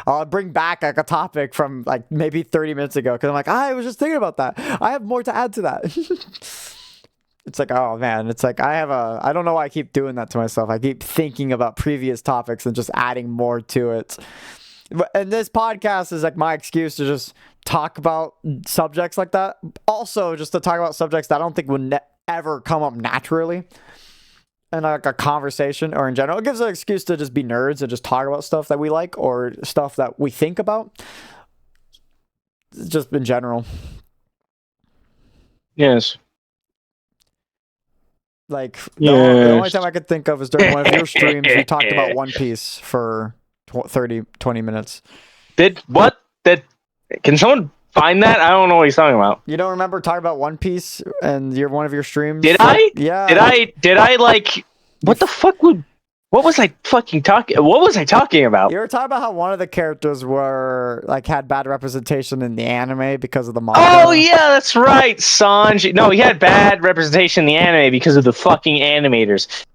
I'll bring back like a topic from like maybe 30 minutes ago because I'm like I was just thinking about that. I have more to add to that. It's like, oh man, it's like I don't know why I keep doing that to myself. I keep thinking about previous topics and just adding more to it. And this podcast is like my excuse to just talk about subjects like that. Also, just to talk about subjects that I don't think would ever come up naturally in like a conversation or in general. It gives an excuse to just be nerds and just talk about stuff that we like or stuff that we think about. Just in general. Yes. Like, the only time I could think of is during one of your streams, you talked about One Piece for 20 minutes. Can someone find that? I don't know what he's talking about. You don't remember talking about One Piece and one of your streams? Did I? Yeah. Did I like, what the fuck what was I talking about? You were talking about how one of the characters had bad representation in the anime because of the manga. Oh yeah, that's right, Sanji. No, he had bad representation in the anime because of the fucking animators.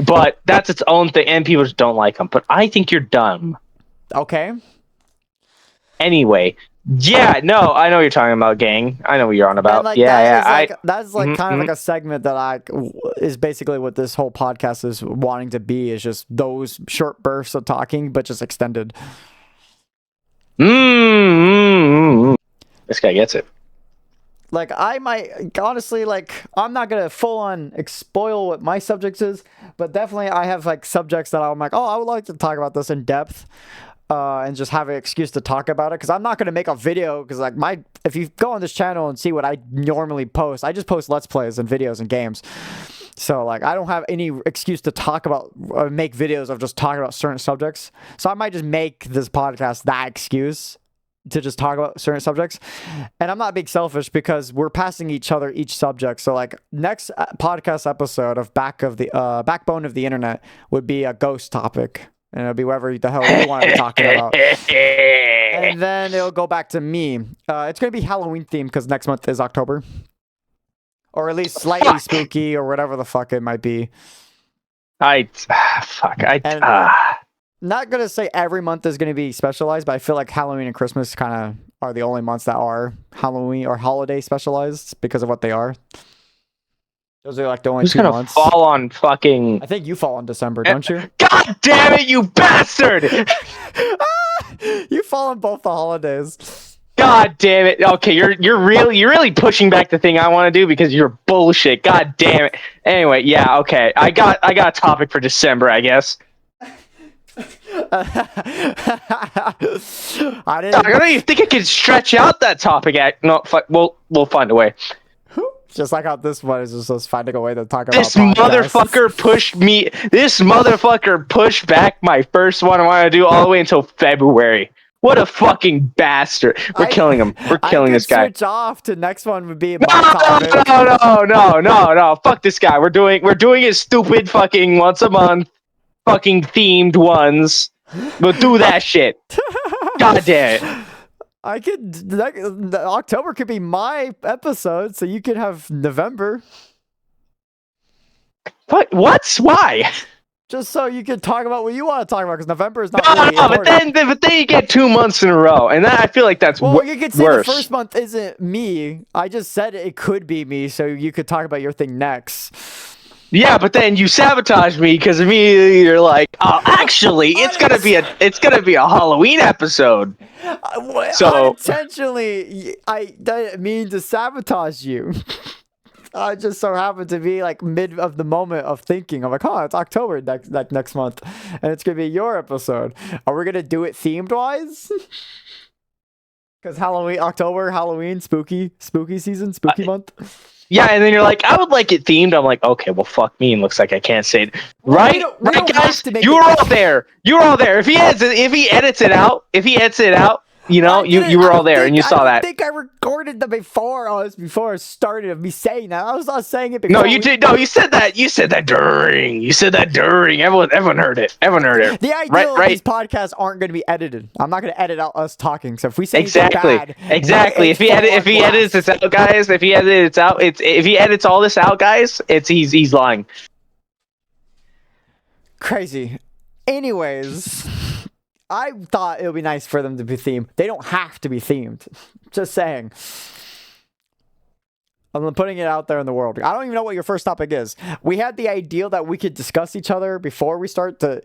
But that's its own thing, and people just don't like him. But I think you're dumb. Okay. Anyway, yeah, no, I know what you're talking about, gang. I know what you're on about. That's kind of like a segment that is basically what this whole podcast is wanting to be. Is just those short bursts of talking, but just extended. This guy gets it. Like I might honestly I'm not gonna full on spoil what my subject is, but definitely I have like subjects that I'm like, oh, I would like to talk about this in depth. And just have an excuse to talk about it because I'm not going to make a video because if you go on this channel and see what I normally post, I just post Let's Plays and videos and games. So like I don't have any excuse to talk about or make videos of just talking about certain subjects. So I might just make this podcast that excuse to just talk about certain subjects. And I'm not being selfish because we're passing each other each subject. So like next podcast episode of Backbone of the Internet would be a ghost topic. And it'll be whatever the hell you want to be talking about. And then it'll go back to me. It's going to be Halloween themed because next month is October. Or at least slightly spooky or whatever the fuck it might be. Not going to say every month is going to be specialized, but I feel like Halloween and Christmas kind of are the only months that are Halloween or holiday specialized because of what they are. Those are like the only Who's 2 gonna months. Fall on fucking... I think you fall in December, don't you? God damn it, you bastard! You fall on both the holidays. God damn it. Okay, you're really pushing back the thing I want to do because you're bullshit. God damn it. Anyway, yeah, okay. I got a topic for December, I guess. I don't even think I can stretch out that topic. No, fuck. We'll find a way. Just like how this one is just us finding a way to talk about this motherfucker pushed back my first one I want to do all the way until February. What a fucking bastard. We're killing him. We're killing this guy. Switch off to next one would be No, my topic. no. Fuck this guy. We're doing his stupid fucking once a month fucking themed ones. We'll do that shit. God damn it. I could October could be my episode, so you could have November. What? Why? Just so you can talk about what you want to talk about, because November is not No, really important. but then you get 2 months in a row, and I feel like that's well, you could say worse. the first month isn't me. I just said it could be me, so you could talk about your thing next. Yeah, but then you sabotage me because immediately you're like, "Oh, actually, it's gonna be a Halloween episode." So Unintentionally, I didn't mean to sabotage you. I just so happened to be like mid of the moment of thinking. I'm like, oh, it's October next month, and it's gonna be your episode. Are we gonna do it themed wise? Because Halloween, spooky season, spooky month. yeah, and then you're like, I would like it themed. I'm like, okay, well, fuck me. And looks like I can't say it. Right, we don't guys. have to make You were all there. If he edits it out, you know, you were all there and you saw that. I think I recorded the before I started of me saying that. I was not saying it before. No, you did. No, you said that. You said that during. Everyone heard it. The idea of these podcasts aren't going to be edited. I'm not going to edit out us talking. So if we say exactly, bad, if he edits it out, guys. If he edits all this out, guys, he's lying. Crazy. Anyways. I thought it would be nice for them to be themed. They don't have to be themed. Just saying. I'm putting it out there in the world. I don't even know what your first topic is. We had the idea that we could discuss each other before we start to,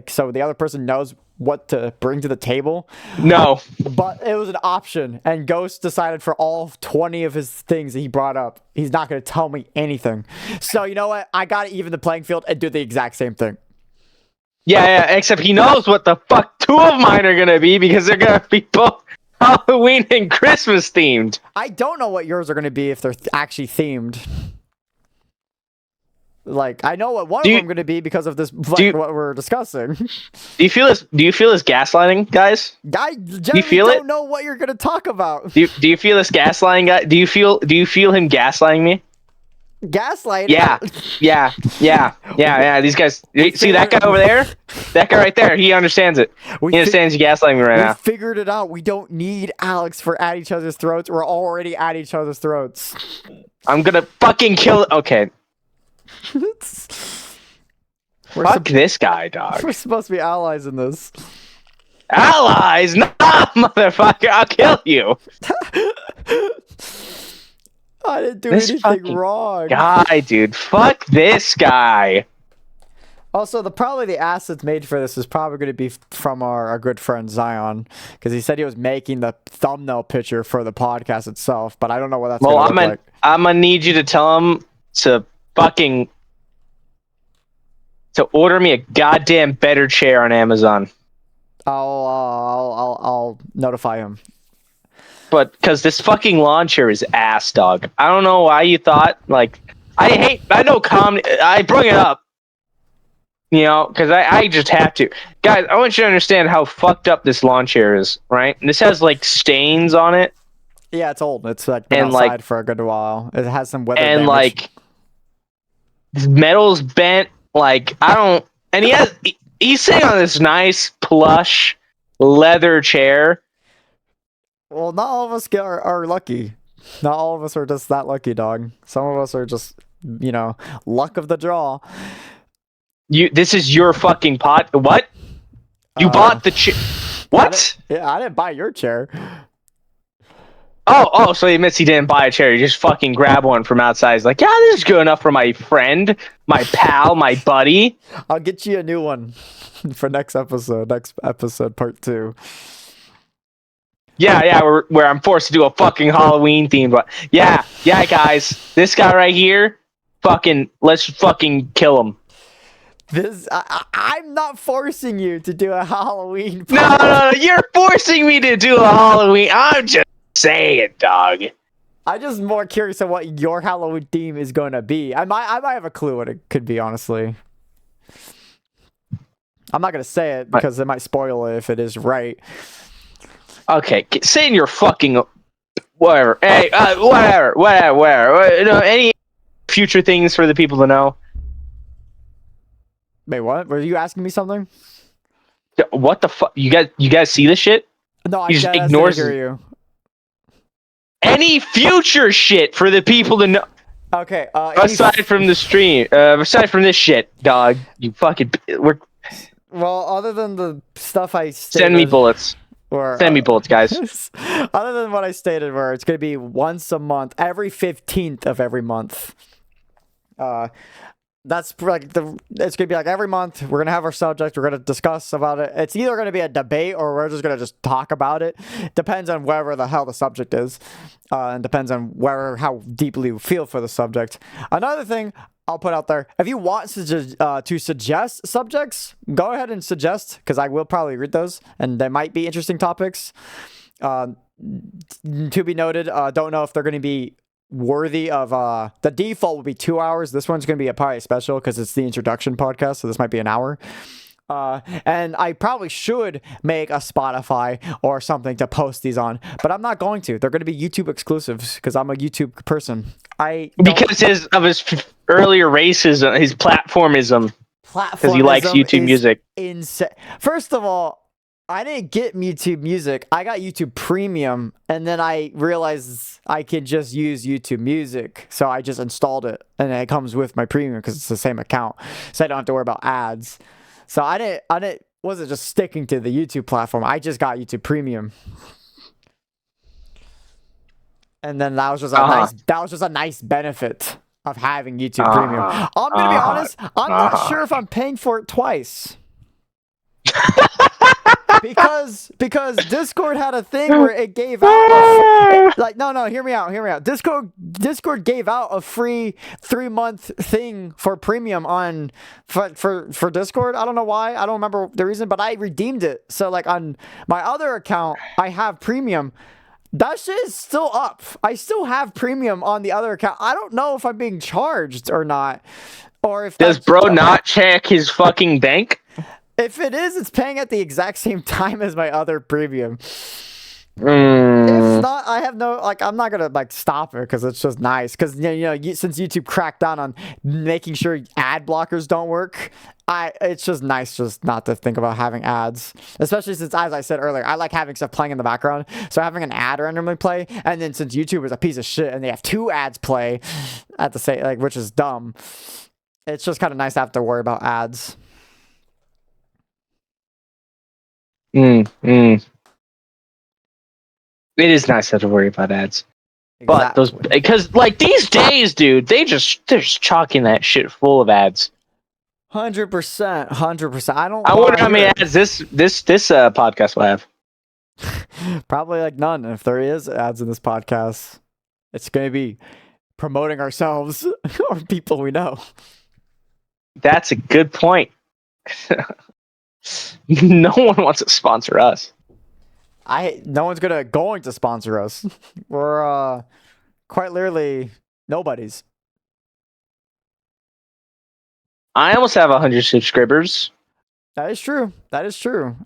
so the other person knows what to bring to the table. No. But it was an option, and Ghost decided for all 20 of his things that he brought up, he's not going to tell me anything. So you know what? I got to even the playing field and do the exact same thing. Yeah, except he knows what the fuck 2 of mine are gonna be because they're gonna be both Halloween and Christmas themed. I don't know what yours are gonna be if they're actually themed. Like, I know what one of them gonna be because of this, what we're discussing. Do you feel this gaslighting, guys? I generally don't know what you're gonna talk about. Do you feel this gaslighting, guy? Do you feel him gaslighting me? Gaslighting? Yeah. These guys, see that guy over there? That guy right there, he understands it. He understands you gaslighting me right now. We figured it out. We don't need Alex for at each other's throats. We're already at each other's throats. I'm gonna fucking kill. Okay. Fuck this guy, dog. We're supposed to be allies in this. Allies? Nah, motherfucker, I'll kill you. I didn't do anything wrong. Guy, dude. Fuck this guy. Also, probably the assets made for this is probably going to be from our good friend Zion, because he said he was making the thumbnail picture for the podcast itself, but I don't know what that's going to look like. I'm going to need you to tell him to fucking order me a goddamn better chair on Amazon. I'll notify him. But because this fucking lawn chair is ass, dog. I don't know why you thought, like, I know comedy. I bring it up, you know, because I just have to. Guys, I want you to understand how fucked up this lawn chair is, right? And this has, like, stains on it. Yeah, it's old. It's, like, been outside for a good while. It has some weather damage. And, like, the metal's bent. Like, I don't... And he's sitting on this nice, plush, leather chair. Well, not all of us are lucky. Not all of us are just that lucky, dog. Some of us are just, you know, luck of the draw. This is your fucking pot. What? You bought the chair? What? I didn't buy your chair. Oh, so he admits he didn't buy a chair. He just fucking grabbed one from outside. He's like, yeah, this is good enough for my friend, my pal, my buddy. I'll get you a new one for next episode. Next episode, part 2. Yeah, where I'm forced to do a fucking Halloween theme. But yeah, guys, this guy right here, let's fucking kill him. I'm not forcing you to do a Halloween. No, you're forcing me to do a Halloween. I'm just saying, dog. I'm just more curious on what your Halloween theme is going to be. I might have a clue what it could be, honestly. I'm not going to say it because it might spoil it if it is right. Okay, say in your fucking whatever. Hey, whatever. You know, any future things for the people to know? Wait, what? Were you asking me something? What the fuck? You guys see this shit? No, I He just didn't ignores hear you. any future shit for the people to know. Okay. Aside from the stream, aside from this shit, dog, you fucking. Well, other than the stuff I stated, Send me bullets. or Send me bullets, guys. other than what I stated, where it's going to be once a month, every 15th of every month. That's like it's gonna be like every month we're gonna have our subject, we're gonna discuss about it. It's either gonna be a debate or we're just gonna just talk about it. Depends on wherever the hell the subject is, and depends on how deeply we feel for the subject. Another thing I'll put out there: if you want to suggest subjects, go ahead and suggest, because I will probably read those, and there might be interesting topics. To be noted, don't know if they're gonna be worthy of the default will be 2 hours. This one's gonna be probably a special because it's the introduction podcast, so this might be an hour. And I probably should make a Spotify or something to post these on, but I'm not going to. They're going to be YouTube exclusives because I'm a YouTube person. Because of his earlier racism, his platformism. Because he likes YouTube music. Insane. First of all, I didn't get YouTube Music. I got YouTube Premium, and then I realized I could just use YouTube Music, so I just installed it, and it comes with my Premium because it's the same account, so I don't have to worry about ads. So I wasn't just sticking to the YouTube platform. I just got YouTube Premium, and then that was just a nice benefit of having YouTube Premium. I'm gonna be honest. I'm not sure if I'm paying for it twice. because Discord had a thing where it gave out hear me out. Discord gave out a free 3-month thing for premium for Discord. I don't know why. I don't remember the reason, but I redeemed it. So like on my other account, I have premium. That shit is still up. I still have premium on the other account. I don't know if I'm being charged or not, or if does bro not check his fucking bank? If it is, it's paying at the exact same time as my other premium. If not, I have no, I'm not gonna stop it because it's just nice. Because since YouTube cracked down on making sure ad blockers don't work, it's just nice just not to think about having ads. Especially since, as I said earlier, I like having stuff playing in the background. So having an ad randomly play, and then since YouTube is a piece of shit and they have 2 ads play at the same, which is dumb. It's just kind of nice to have to worry about ads. It is nice to have to worry about ads. Exactly. But because these days, dude, they're just chalking that shit full of ads. 100%. I wonder how many ads this podcast will have. Probably none. If there is ads in this podcast, it's going to be promoting ourselves or people we know. That's a good point. No one wants to sponsor us. No one's going to sponsor us. We're quite literally nobodies. I almost have 100 subscribers. That is true.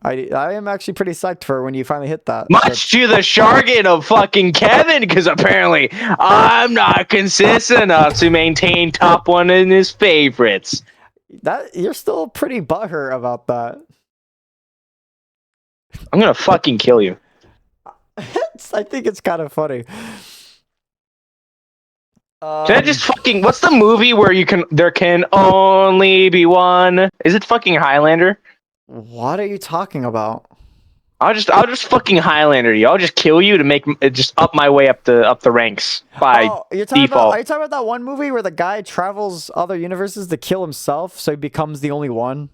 I am actually pretty psyched for when you finally hit that. Much to the chagrin of fucking Kevin, because apparently I'm not consistent enough to maintain top 1 in his favorites. That you're still pretty butthurt about that. I'm gonna fucking kill you. I think it's kind of funny. Can I just fucking? What's the movie where there can only be one? Is it fucking Highlander? What are you talking about? I'll just fucking Highlander you. I'll just kill you to make just up my way up the ranks by default. Are you talking about that one movie where the guy travels other universes to kill himself, so he becomes the only one?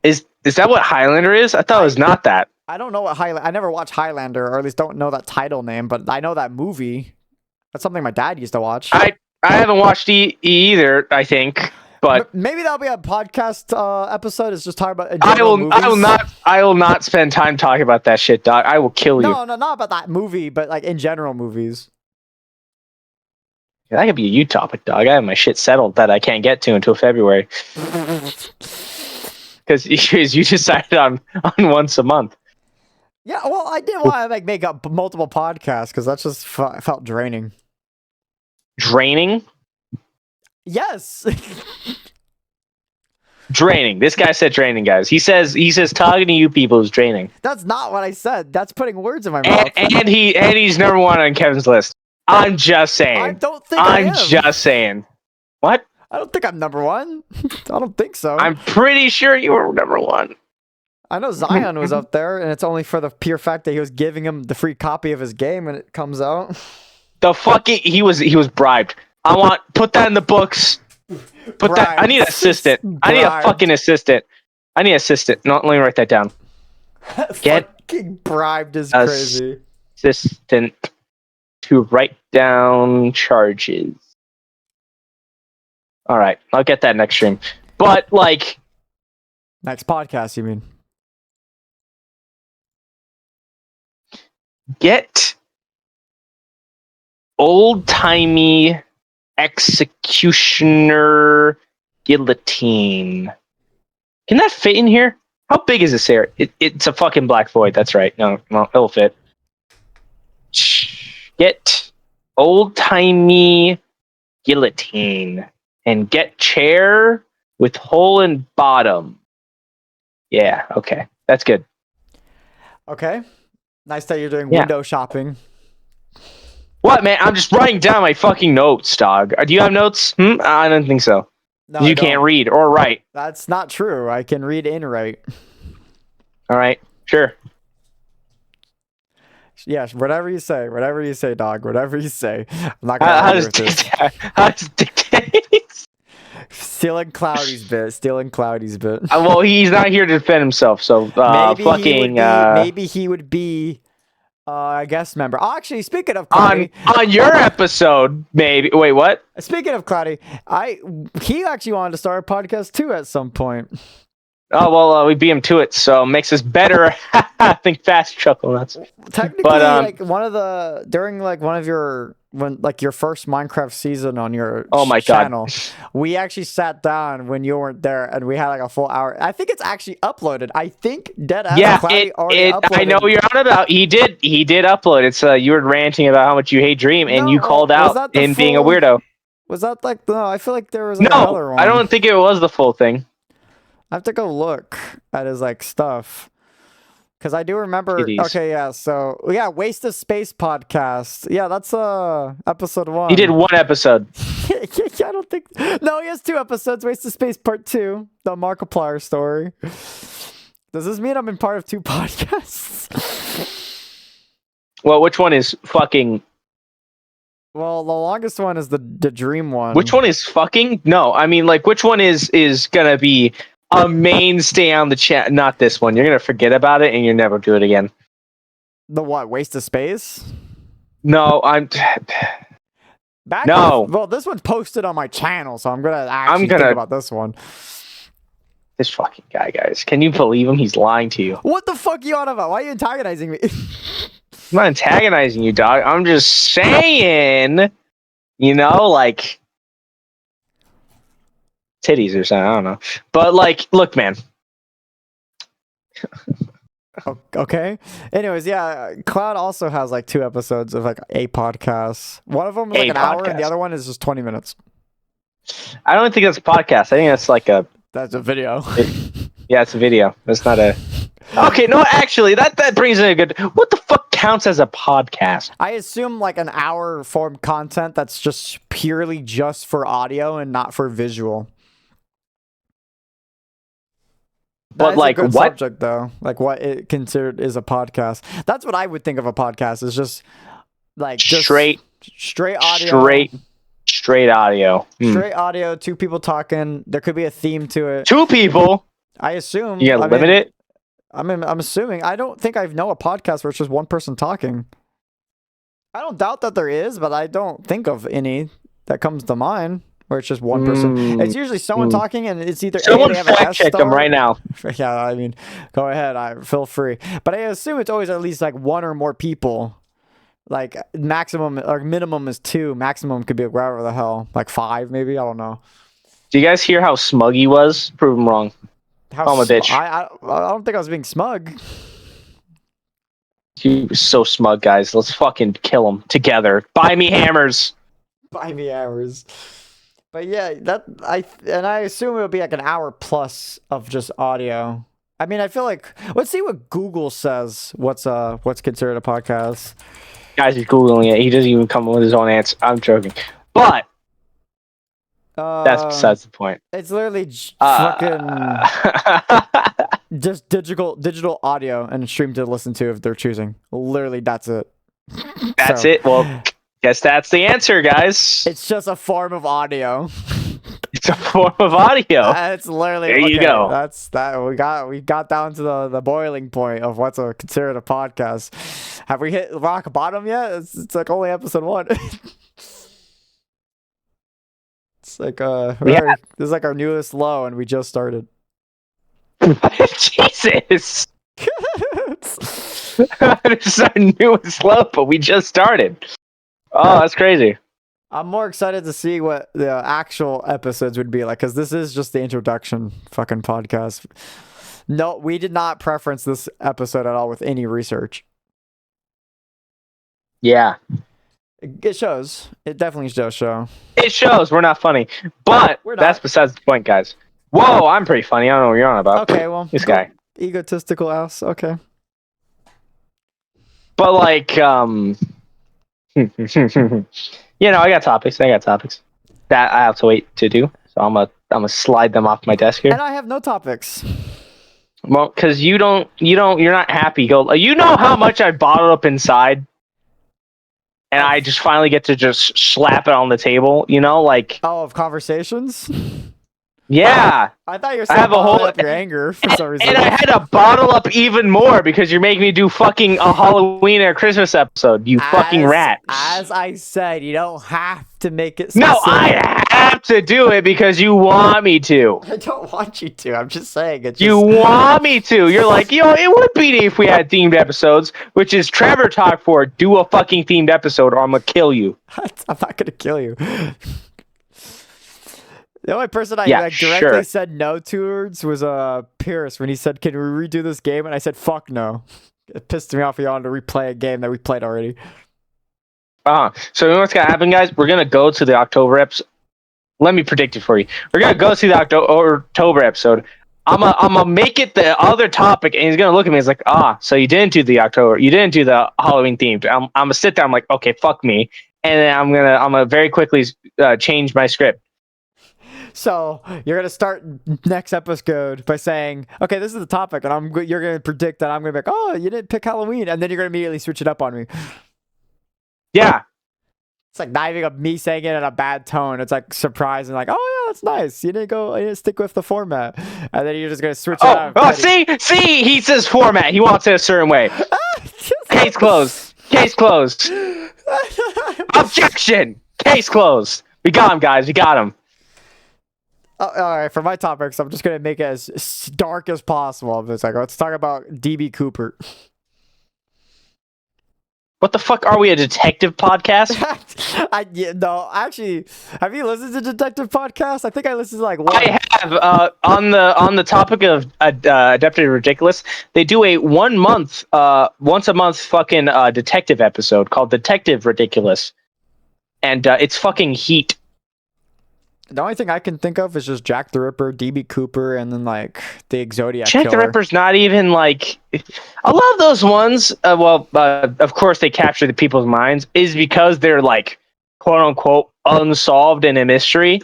Is that what Highlander is? I thought it was not that. I don't know what Highlander. I never watched Highlander, or at least don't know that title name, but I know that movie. That's something my dad used to watch. I haven't watched either. I think. But maybe that'll be a podcast episode. Is just talking about. I will not spend time talking about that shit, dog. I will kill you. No, not about that movie, but in general movies. Yeah, that could be a you topic, dog. I have my shit settled that I can't get to until February. Because you decided on once a month. Yeah, well, I didn't want to like make up multiple podcasts because that's just felt draining. Draining? Yes. Draining. This guy said draining, guys. He says talking to you people is draining. That's not what I said. That's putting words in my mouth. And he's number one on Kevin's list. I'm just saying. I don't think I am. Just saying. What? I don't think I'm number one. I don't think so. I'm pretty sure you were number one. I know Zion was up there, and it's only for the pure fact that he was giving him the free copy of his game when it comes out. The fucking he was bribed. Put that in the books. Put that. I need an assistant. I need a fucking assistant. I need an assistant. No, let me write that down. Get fucking bribed is crazy. Assistant to write down charges. All right, I'll get that next stream. But like, next podcast, you mean? Get old-timey executioner guillotine. Can that fit in here? How big is this area? It's a fucking black void. That's right. No, it'll fit. Get old-timey guillotine. And get chair with hole in bottom. Yeah, okay. That's good. Okay. Nice that you're doing window shopping. What, man? I'm just writing down my fucking notes, dog. Do you have notes? I don't think so. No, you can't read or write. That's not true. I can read and write. All right. Sure. Yes, whatever you say. Whatever you say, dog. Whatever you say. I'm not going to argue with this. How does dictate? Stealing Cloudy's bit. Well, he's not here to defend himself, so maybe he would be a guest member. Oh, actually, speaking of Cloudy, on your episode, maybe. Wait, what? Speaking of Cloudy, he actually wanted to start a podcast too at some point. Oh well, we beat him to it, so it makes us better. I think fast chuckle nuts. Technically, like during one of your your first Minecraft season on your channel, we actually sat down when you weren't there, and we had like a full hour. I think it's actually uploaded. I think Cloudy already uploaded. I know what you're on about. He did upload it. So you were ranting about how much you hate Dream, and you called out in being a weirdo. Was that like no? I feel like there was another one. I don't think it was the full thing. I have to go look at his stuff because I do remember. Kitties. Okay, yeah. So Waste of Space podcast. Yeah, that's episode 1. He did 1 episode. I don't think. No, he has 2 episodes. Waste of Space Part 2, the Markiplier story. Does this mean I'm in part of 2 podcasts? Well, which one is fucking? Well, the longest one is the Dream one. Which one is fucking? No, I mean which one is gonna be a mainstay on the chat? Not this one. You're gonna forget about it and you never do it again. The what? Waste of Space? No, well, this one's posted on my channel, so I'm gonna think about this one. This fucking guy, guys. Can you believe him? He's lying to you. What the fuck are you on about? Why are you antagonizing me? I'm not antagonizing you, dog. I'm just saying, titties or something. I don't know. But look, man. Okay. Anyways, yeah, Cloud also has 2 episodes of a podcast. One of them is an hour, and the other one is just 20 minutes. I don't think that's a podcast. I think that's that's a video. Yeah, it's a video. It's not a. Okay, no, actually, that brings in a good. What the fuck counts as a podcast? I assume an hour form content that's just purely just for audio and not for visual. But what subject though? What it considered is a podcast. That's what I would think of a podcast. Is just just straight audio. Straight audio. Straight audio. 2 people talking. There could be a theme to it. 2 people. I assume. You gotta limit it. I'm assuming. I don't think I know a podcast where it's just one person talking. I don't doubt that there is, but I don't think of any that comes to mind where it's just one person. It's usually someone talking, and it's either someone fact check them right now. Yeah, I mean, go ahead. Feel free. But I assume it's always at least 1 or more people. Maximum or minimum is 2. Maximum could be wherever the hell, 5 maybe. I don't know. Do you guys hear how smug he was? Prove him wrong. I'm a bitch. I don't think I was being smug. He was so smug, guys. Let's fucking kill him together. Buy me hammers. Buy me hours. But yeah, I assume it'll be like an hour plus of just audio. I mean, I feel like let's see what Google says. What's considered a podcast? Guys, he's googling it. He doesn't even come up with his own answer. I'm joking, but that's besides the point. It's literally fucking just digital audio and stream to listen to if they're choosing. Literally, that's it. That's it. Well, guess that's the answer, guys. It's just a form of audio. It's a form of audio. It's literally there. You go. That's that. We got down to the boiling point of what's considered a podcast. Have we hit rock bottom yet? It's like only episode 1. It's like this is like our newest low, and we just started. Jesus. This is our newest low, but we just started. Oh, that's crazy. I'm more excited to see what the actual episodes would be like, because this is just the introduction fucking podcast. No, we did not preference this episode at all with any research. Yeah. It shows. It definitely does show. It shows we're not funny. But that's besides the point, guys. Whoa, I'm pretty funny. I don't know what you're on about. Okay, well. This guy. Egotistical ass. Okay. But like, I got topics that I have to wait to do. So I'm gonna slide them off my desk here. And I have no topics. Well, because you're not happy. You know how much I bottled up inside, and I just finally get to just slap it on the table. Of conversations. Yeah. I thought you were saying up your anger for some reason. And I had to bottle up even more because you're making me do fucking a Halloween or Christmas episode, you fucking rat. As I said, you don't have to make it specific. No, I have to do it because you want me to. I don't want you to. I'm just saying it. You want me to. You're like, it would be neat if we had themed episodes, which is Trevor talk for do a fucking themed episode or I'm going to kill you. I'm not going to kill you. The only person I directly said no towards was Pierce when he said, "Can we redo this game?" And I said, "Fuck no." It pissed me off. He wanted to replay a game that we played already. So you know what's gonna happen, guys? We're gonna go to the October episode. Let me predict it for you. We're gonna go to the October episode. I'm gonna make it the other topic, and he's gonna look at me. He's like, so you didn't do the Halloween themed. I'm gonna sit there. I'm like, okay, fuck me, and then I'm gonna very quickly change my script. So you're gonna start next episode by saying, "Okay, this is the topic," and you're gonna predict that I'm gonna be like, "Oh, you didn't pick Halloween," and then you're gonna immediately switch it up on me. Yeah, it's like not even me saying it in a bad tone. It's like surprising, like, "Oh yeah, that's nice. You didn't stick with the format," and then you're just gonna switch it up. Oh, see, he says format. He wants it a certain way. Case closed. Case closed. Objection. Case closed. We got him, guys. We got him. All right, for my topics, I'm just going to make it as dark as possible. It's like, let's talk about DB Cooper. What the fuck? Are we a detective podcast? No, actually, have you listened to detective podcasts? I think I listened to like one. I have. On the topic of Adapted Ridiculous, they do a once a month fucking detective episode called Detective Ridiculous, and it's fucking heat. The only thing I can think of is just Jack the Ripper, DB Cooper, and then like the Zodiac Jack Killer. the Ripper's not even like a lot of those ones. Of course they capture the people's minds is because they're like quote unquote unsolved and a mystery.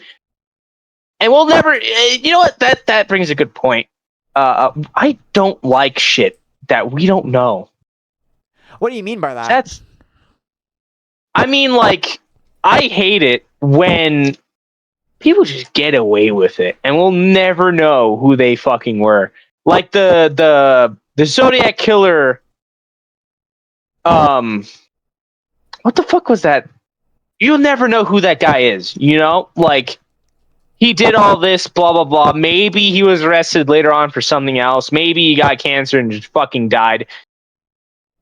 And we'll never. You know what? That brings a good point. I don't like shit that we don't know. What do you mean by that? I mean, like, I hate it when people just get away with it, and we'll never know who they fucking were. Like the Zodiac Killer. What the fuck was that? You'll never know who that guy is. Like he did all this, blah blah blah. Maybe he was arrested later on for something else. Maybe he got cancer and just fucking died.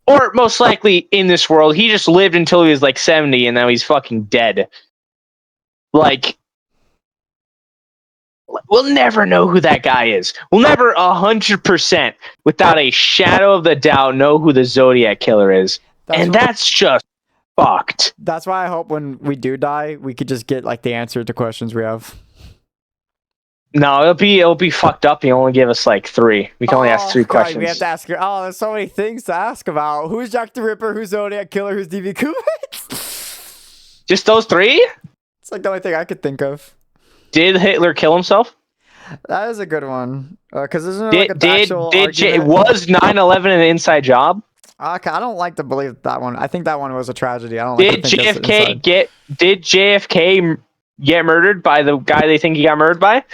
Or most likely in this world, he just lived until he was like 70, and now he's fucking dead. Like. We'll never know who that guy is. We'll never 100% without a shadow of the doubt know who the Zodiac killer is. That's just fucked. That's why I hope when we do die, we could just get like the answer to questions we have. No, it'll be fucked up. You only give us like 3. We can only ask 3 questions. We have to ask. Oh, there's so many things to ask about. Who's Jack the Ripper? Who's Zodiac Killer? Who's DB Kubitz? Just those 3? It's like the only thing I could think of. Did Hitler kill himself? That is a good one. Because isn't there like a actual argument? Was 9/11 an inside job? Okay, I don't like to believe that one. I think that one was a tragedy. I don't like to think did JFK get murdered by the guy they think he got murdered by?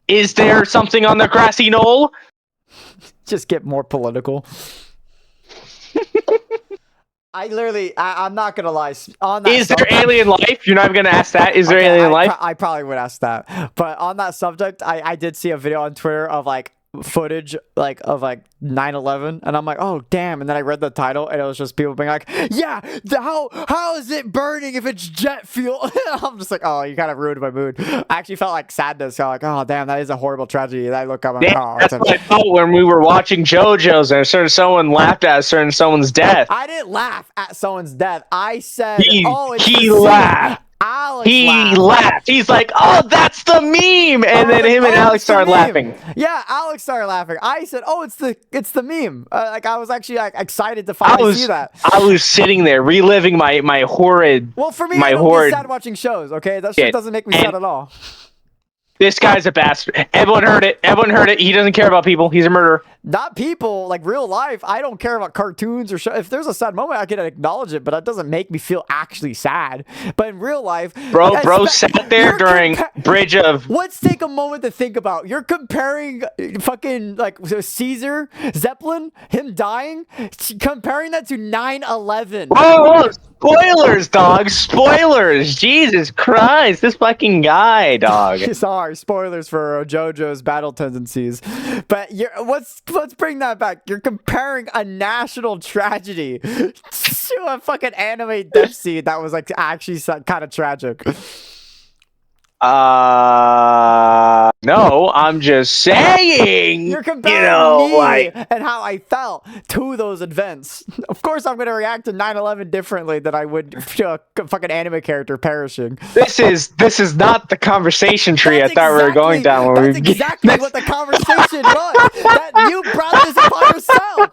Is there something on the grassy knoll? Just get more political. I'm not gonna lie. On that is there alien life? You're not even gonna ask that. Is there alien life? I probably would ask that. But on that subject, I did see a video on Twitter of like footage of 9/11, and I'm like, oh damn. And then I read the title, and it was just people being like, yeah, how is it burning if it's jet fuel? I'm just like, oh, you kind of ruined my mood. I actually felt like sadness. So like, oh damn, that is a horrible tragedy. And I look up and that's what I felt when we were watching JoJo's and someone laughed at someone's death. I didn't laugh at someone's death. I said, he laughed. He laughed. He's like, oh, that's the meme. And then him and Alex started laughing. Yeah, Alex started laughing. I said, oh, it's the meme. I was actually excited to finally see that. I was sitting there reliving my horrid. Well, for me, I don't get sad watching shows. Okay, that shit doesn't make me sad at all. This guy's a bastard. Everyone heard it. He doesn't care about people. He's a murderer. Not people, like real life. I don't care about cartoons or shows. If there's a sad moment, I can acknowledge it, but that doesn't make me feel actually sad. But in real life, bro sat there during Bridge of. Let's take a moment to think about. You're comparing fucking like Caesar, Zeppelin, him dying, comparing that to 9/11. Whoa, spoilers, dog. Spoilers. Jesus Christ, this fucking guy, dog. Sorry, spoilers for JoJo's battle tendencies. But let's bring that back. You're comparing a national tragedy to a fucking anime death scene that was like actually kind of tragic. No, I'm just saying. You're comparing me and how I felt to those events. Of course, I'm gonna react to 9/11 differently than I would to a fucking anime character perishing. This is not the conversation tree I thought we were going down. That's exactly what the conversation was. That you brought this upon yourself.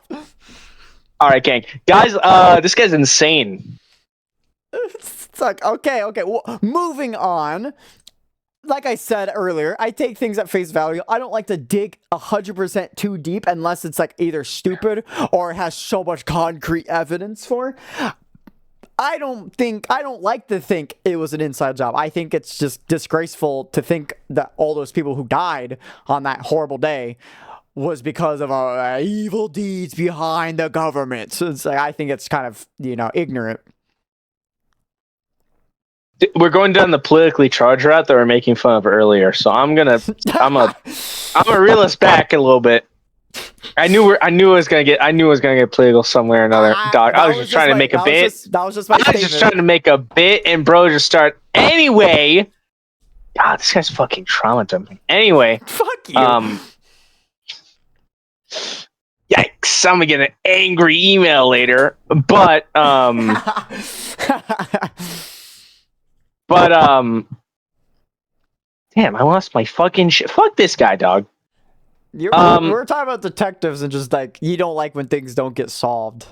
All right, gang, guys. This guy's insane. It's like okay. Well, moving on. Like I said earlier, I take things at face value. I don't like to dig 100% too deep unless it's like either stupid or it has so much concrete evidence for. I don't like to think it was an inside job. I think it's just disgraceful to think that all those people who died on that horrible day was because of evil deeds behind the government. So it's like, I think it's kind of, ignorant. We're going down the politically charged route that we're making fun of earlier, so I'm gonna reel us back a little bit. I knew it was gonna get political somewhere or another. Dog, I was just trying to make a bit. That was just my statement. I was just trying to make a bit, and bro just start anyway. God, this guy's fucking trauma dumping. Anyway, fuck you. Yikes! I'm gonna get an angry email later, but But damn, I lost my fucking shit. Fuck this guy, dog. We're talking about detectives and just like you don't like when things don't get solved.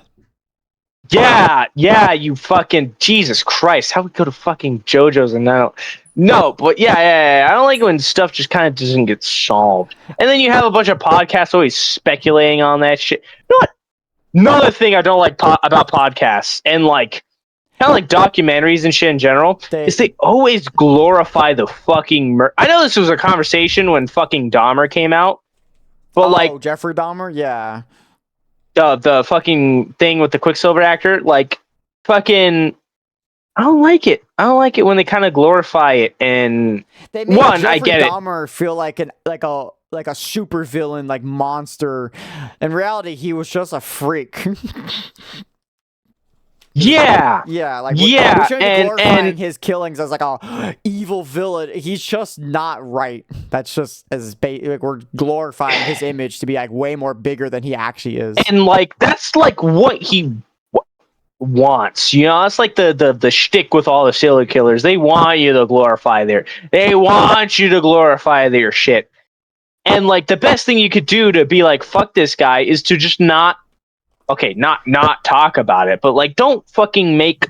Yeah, you fucking Jesus Christ! How we go to fucking JoJo's and now? No, but yeah. I don't like when stuff just kind of doesn't get solved, and then you have a bunch of podcasts always speculating on that shit. You know what? Another thing I don't like about podcasts and like. Kind of like documentaries and shit in general, is they always glorify the fucking I know this was a conversation when fucking Dahmer came out, but like Jeffrey Dahmer, yeah, the fucking thing with the Quicksilver actor, like fucking, I don't like it. I don't like it when they kind of glorify it. And they made I get Dahmer feel like a super villain, like monster. In reality, he was just a freak. Yeah, Yeah, like we yeah, shouldn't be glorifying and his killings as like a evil villain. He's just not right. That's just like we're glorifying his image to be like way more bigger than he actually is. and like that's like what he wants. You know, that's like the shtick with all the serial killers. They want you to glorify their shit. And like the best thing you could do to be like fuck this guy is to just not talk about it, but like don't fucking make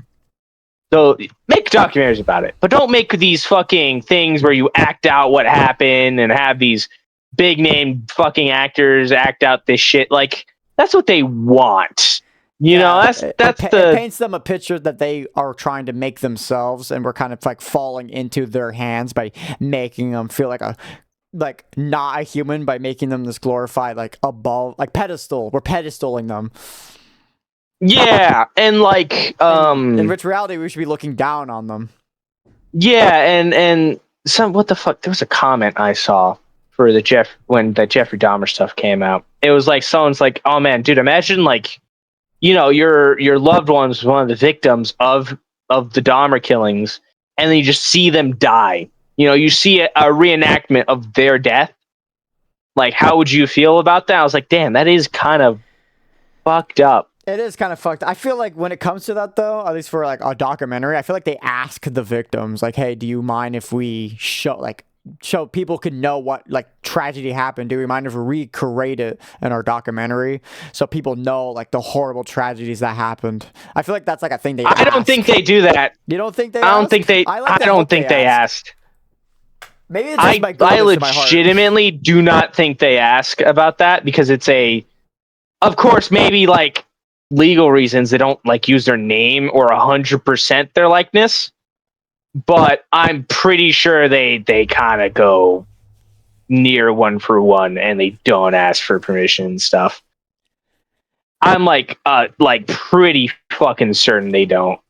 documentaries about it, but don't make these fucking things where you act out what happened and have these big name fucking actors act out this shit. Like that's what they want. You know, that's it the paints them a picture that they are trying to make themselves, and we're kind of like falling into their hands by making them feel like not a human by making them this glorified like above like pedestal. We're pedestaling them. yeah, and like In which reality we should be looking down on them. yeah, and some what the fuck? There was a comment I saw for when the Jeffrey Dahmer stuff came out. It was like someone's like, "Oh man, dude, imagine like, you know, your loved one was one of the victims of the Dahmer killings, and then you just see them die. You know, you see a reenactment of their death. Like, how would you feel about that?" I was like, "Damn, that is kind of fucked up." It is kind of fucked. I feel like when it comes to that, though, at least for like a documentary, I feel like they ask the victims, like, "Hey, do you mind if we show people can know what like tragedy happened? Do we mind if we recreate it in our documentary so people know like the horrible tragedies that happened?" I feel like that's like a thing they. I don't think they do that. You don't think they? I don't ask? think they. I don't think they asked. Maybe it's just my I goodness in my heart. legitimately do not think they ask about that because it's of course, maybe like legal reasons they don't like use their name or 100% their likeness, but I'm pretty sure they kind of go near one for one and they don't ask for permission and stuff. I'm like pretty fucking certain they don't.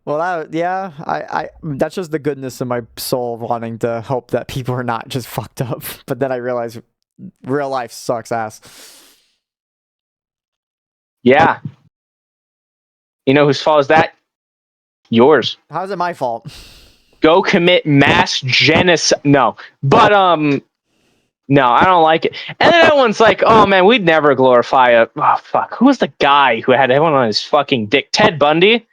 Well, I that's just the goodness in my soul wanting to hope that people are not just fucked up. But then I realize real life sucks ass. Yeah. You know whose fault is that? Yours. How's it my fault? Go commit mass genocide. No. But no, I don't like it. And then everyone's like, "Oh man, we'd never glorify a oh fuck. Who was the guy who had everyone on his fucking dick? Ted Bundy?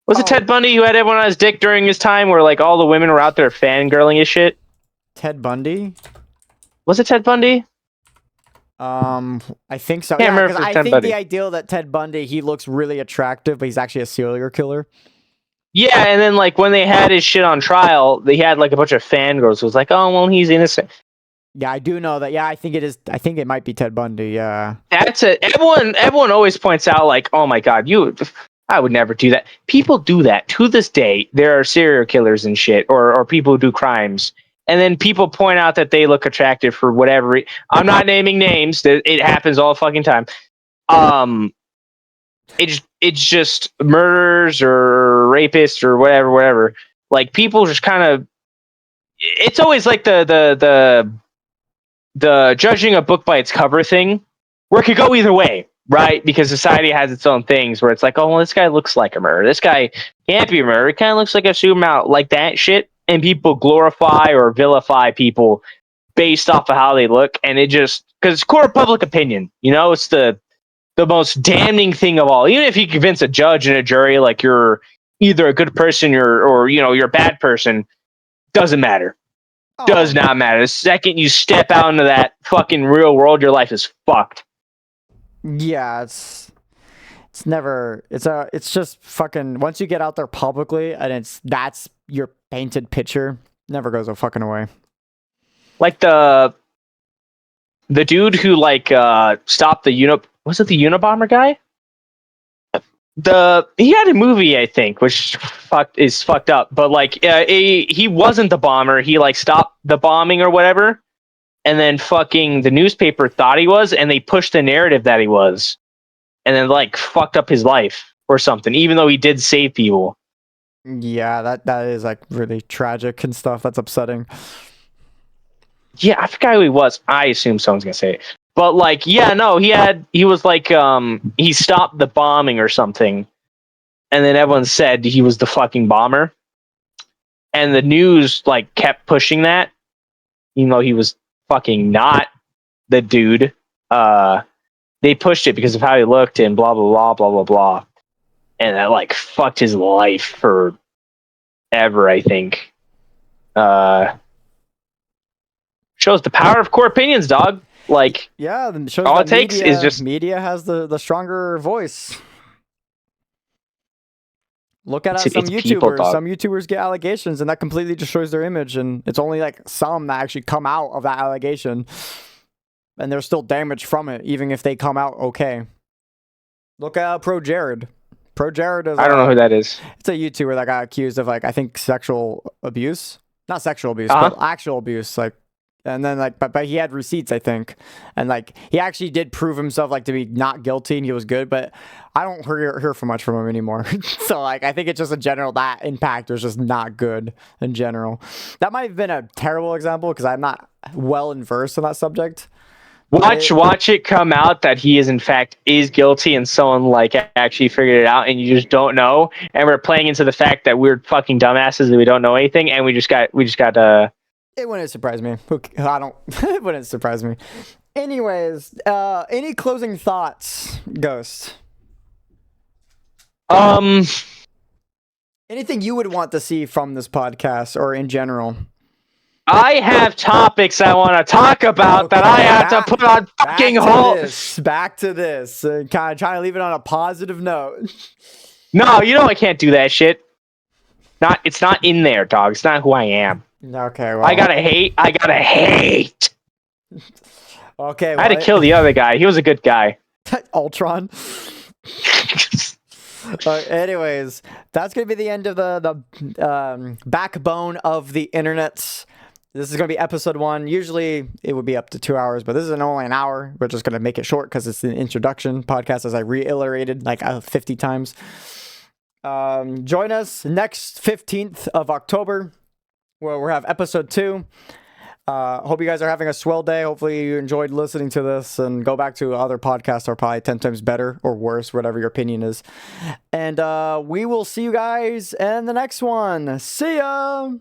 Was it Ted Bundy who had everyone on his dick during his time where like all the women were out there fangirling his shit? Ted Bundy? Was it Ted Bundy? I think so. Can't Yeah, remember because if it was I Ted think Bundy. the ideal that Ted Bundy, he looks really attractive, but he's actually a serial killer. Yeah, and then like when they had his shit on trial, they had like a bunch of fangirls who was like, "Oh well, he's innocent." Yeah, I do know that. Yeah, I think it is. I think it might be Ted Bundy. Yeah. That's it. Everyone always points out like, "Oh my god, I would never do that." People do that to this day. There are serial killers and shit, or people who do crimes, and then people point out that they look attractive for whatever. I'm not naming names. It happens all the fucking time. It's just murderers or rapists or whatever. Like people just kind of. It's always like the judging a book by its cover thing, where it could go either way, right? Because society has its own things where it's like, oh, well, this guy looks like a murderer. This guy can't be a murderer. He kind of looks like a supermodel, like that shit. And people glorify or vilify people based off of how they look, and it just because it's core public opinion, you know, it's the most damning thing of all. Even if you convince a judge and a jury like you're either a good person or you know you're a bad person, doesn't matter. Does not matter. The second you step out into that fucking real world, your life is fucked. Yeah, it's just fucking once you get out there publicly and that's your painted picture, never goes a fucking away. Like the dude who like stopped the was it the Unabomber guy? He had a movie I think which is fucked up, but like he wasn't the bomber. He like stopped the bombing or whatever, and then fucking the newspaper thought he was, and they pushed the narrative that he was, and then like fucked up his life or something, even though he did save people. Yeah, that is like really tragic and stuff. That's upsetting. Yeah, I forgot who he was. I assume someone's gonna say it. But like, yeah, no, he was like, he stopped the bombing or something, and then everyone said he was the fucking bomber, and the news like kept pushing that, even though he was fucking not the dude. They pushed it because of how he looked and blah blah blah blah blah blah, and that like fucked his life forever. I think. Shows the power of core opinions, dog. Like, Yeah, it shows all that it takes is just media has the stronger voice. Look at it's some people, YouTubers. dog. Some YouTubers get allegations, and that completely destroys their image. And it's only like some that actually come out of that allegation, and they're still damaged from it, even if they come out okay. Look at Pro Jared. Pro Jared is. I don't know who that is. It's a YouTuber that got accused of like I think sexual abuse, not sexual abuse, Uh-huh. but actual abuse. Like, and then like, but he had receipts, I think, and like he actually did prove himself like to be not guilty, and he was good. But I don't hear from much from him anymore. So like, I think it's just in general that impact was just not good in general. That might have been a terrible example because I'm not well versed in that subject. Watch it come out that he is in fact is guilty, and someone like actually figured it out, and you just don't know. And we're playing into the fact that we're fucking dumbasses and we don't know anything, and we just got It wouldn't surprise me. I don't. It wouldn't surprise me. Anyways, any closing thoughts, Ghost? Anything you would want to see from this podcast or in general? I have topics I want to talk about that I have to put on fucking hold. Back to this. Kind of trying to leave it on a positive note. No, you know I can't do that shit. It's not in there, dog. It's not who I am. Okay, well. I gotta hate. Okay, I had to kill the other guy. He was a good guy. Ultron. Anyways, that's going to be the end of the backbone of the internets. This is going to be episode 1. Usually it would be up to 2 hours, but this is only an hour. We're just going to make it short because it's an introduction podcast, as I reiterated like 50 times. Join us next 15th of October, where we'll have episode 2. Hope you guys are having a swell day. Hopefully you enjoyed listening to this, and go back to other podcasts are probably 10 times better or worse, whatever your opinion is. And we will see you guys in the next one. See ya!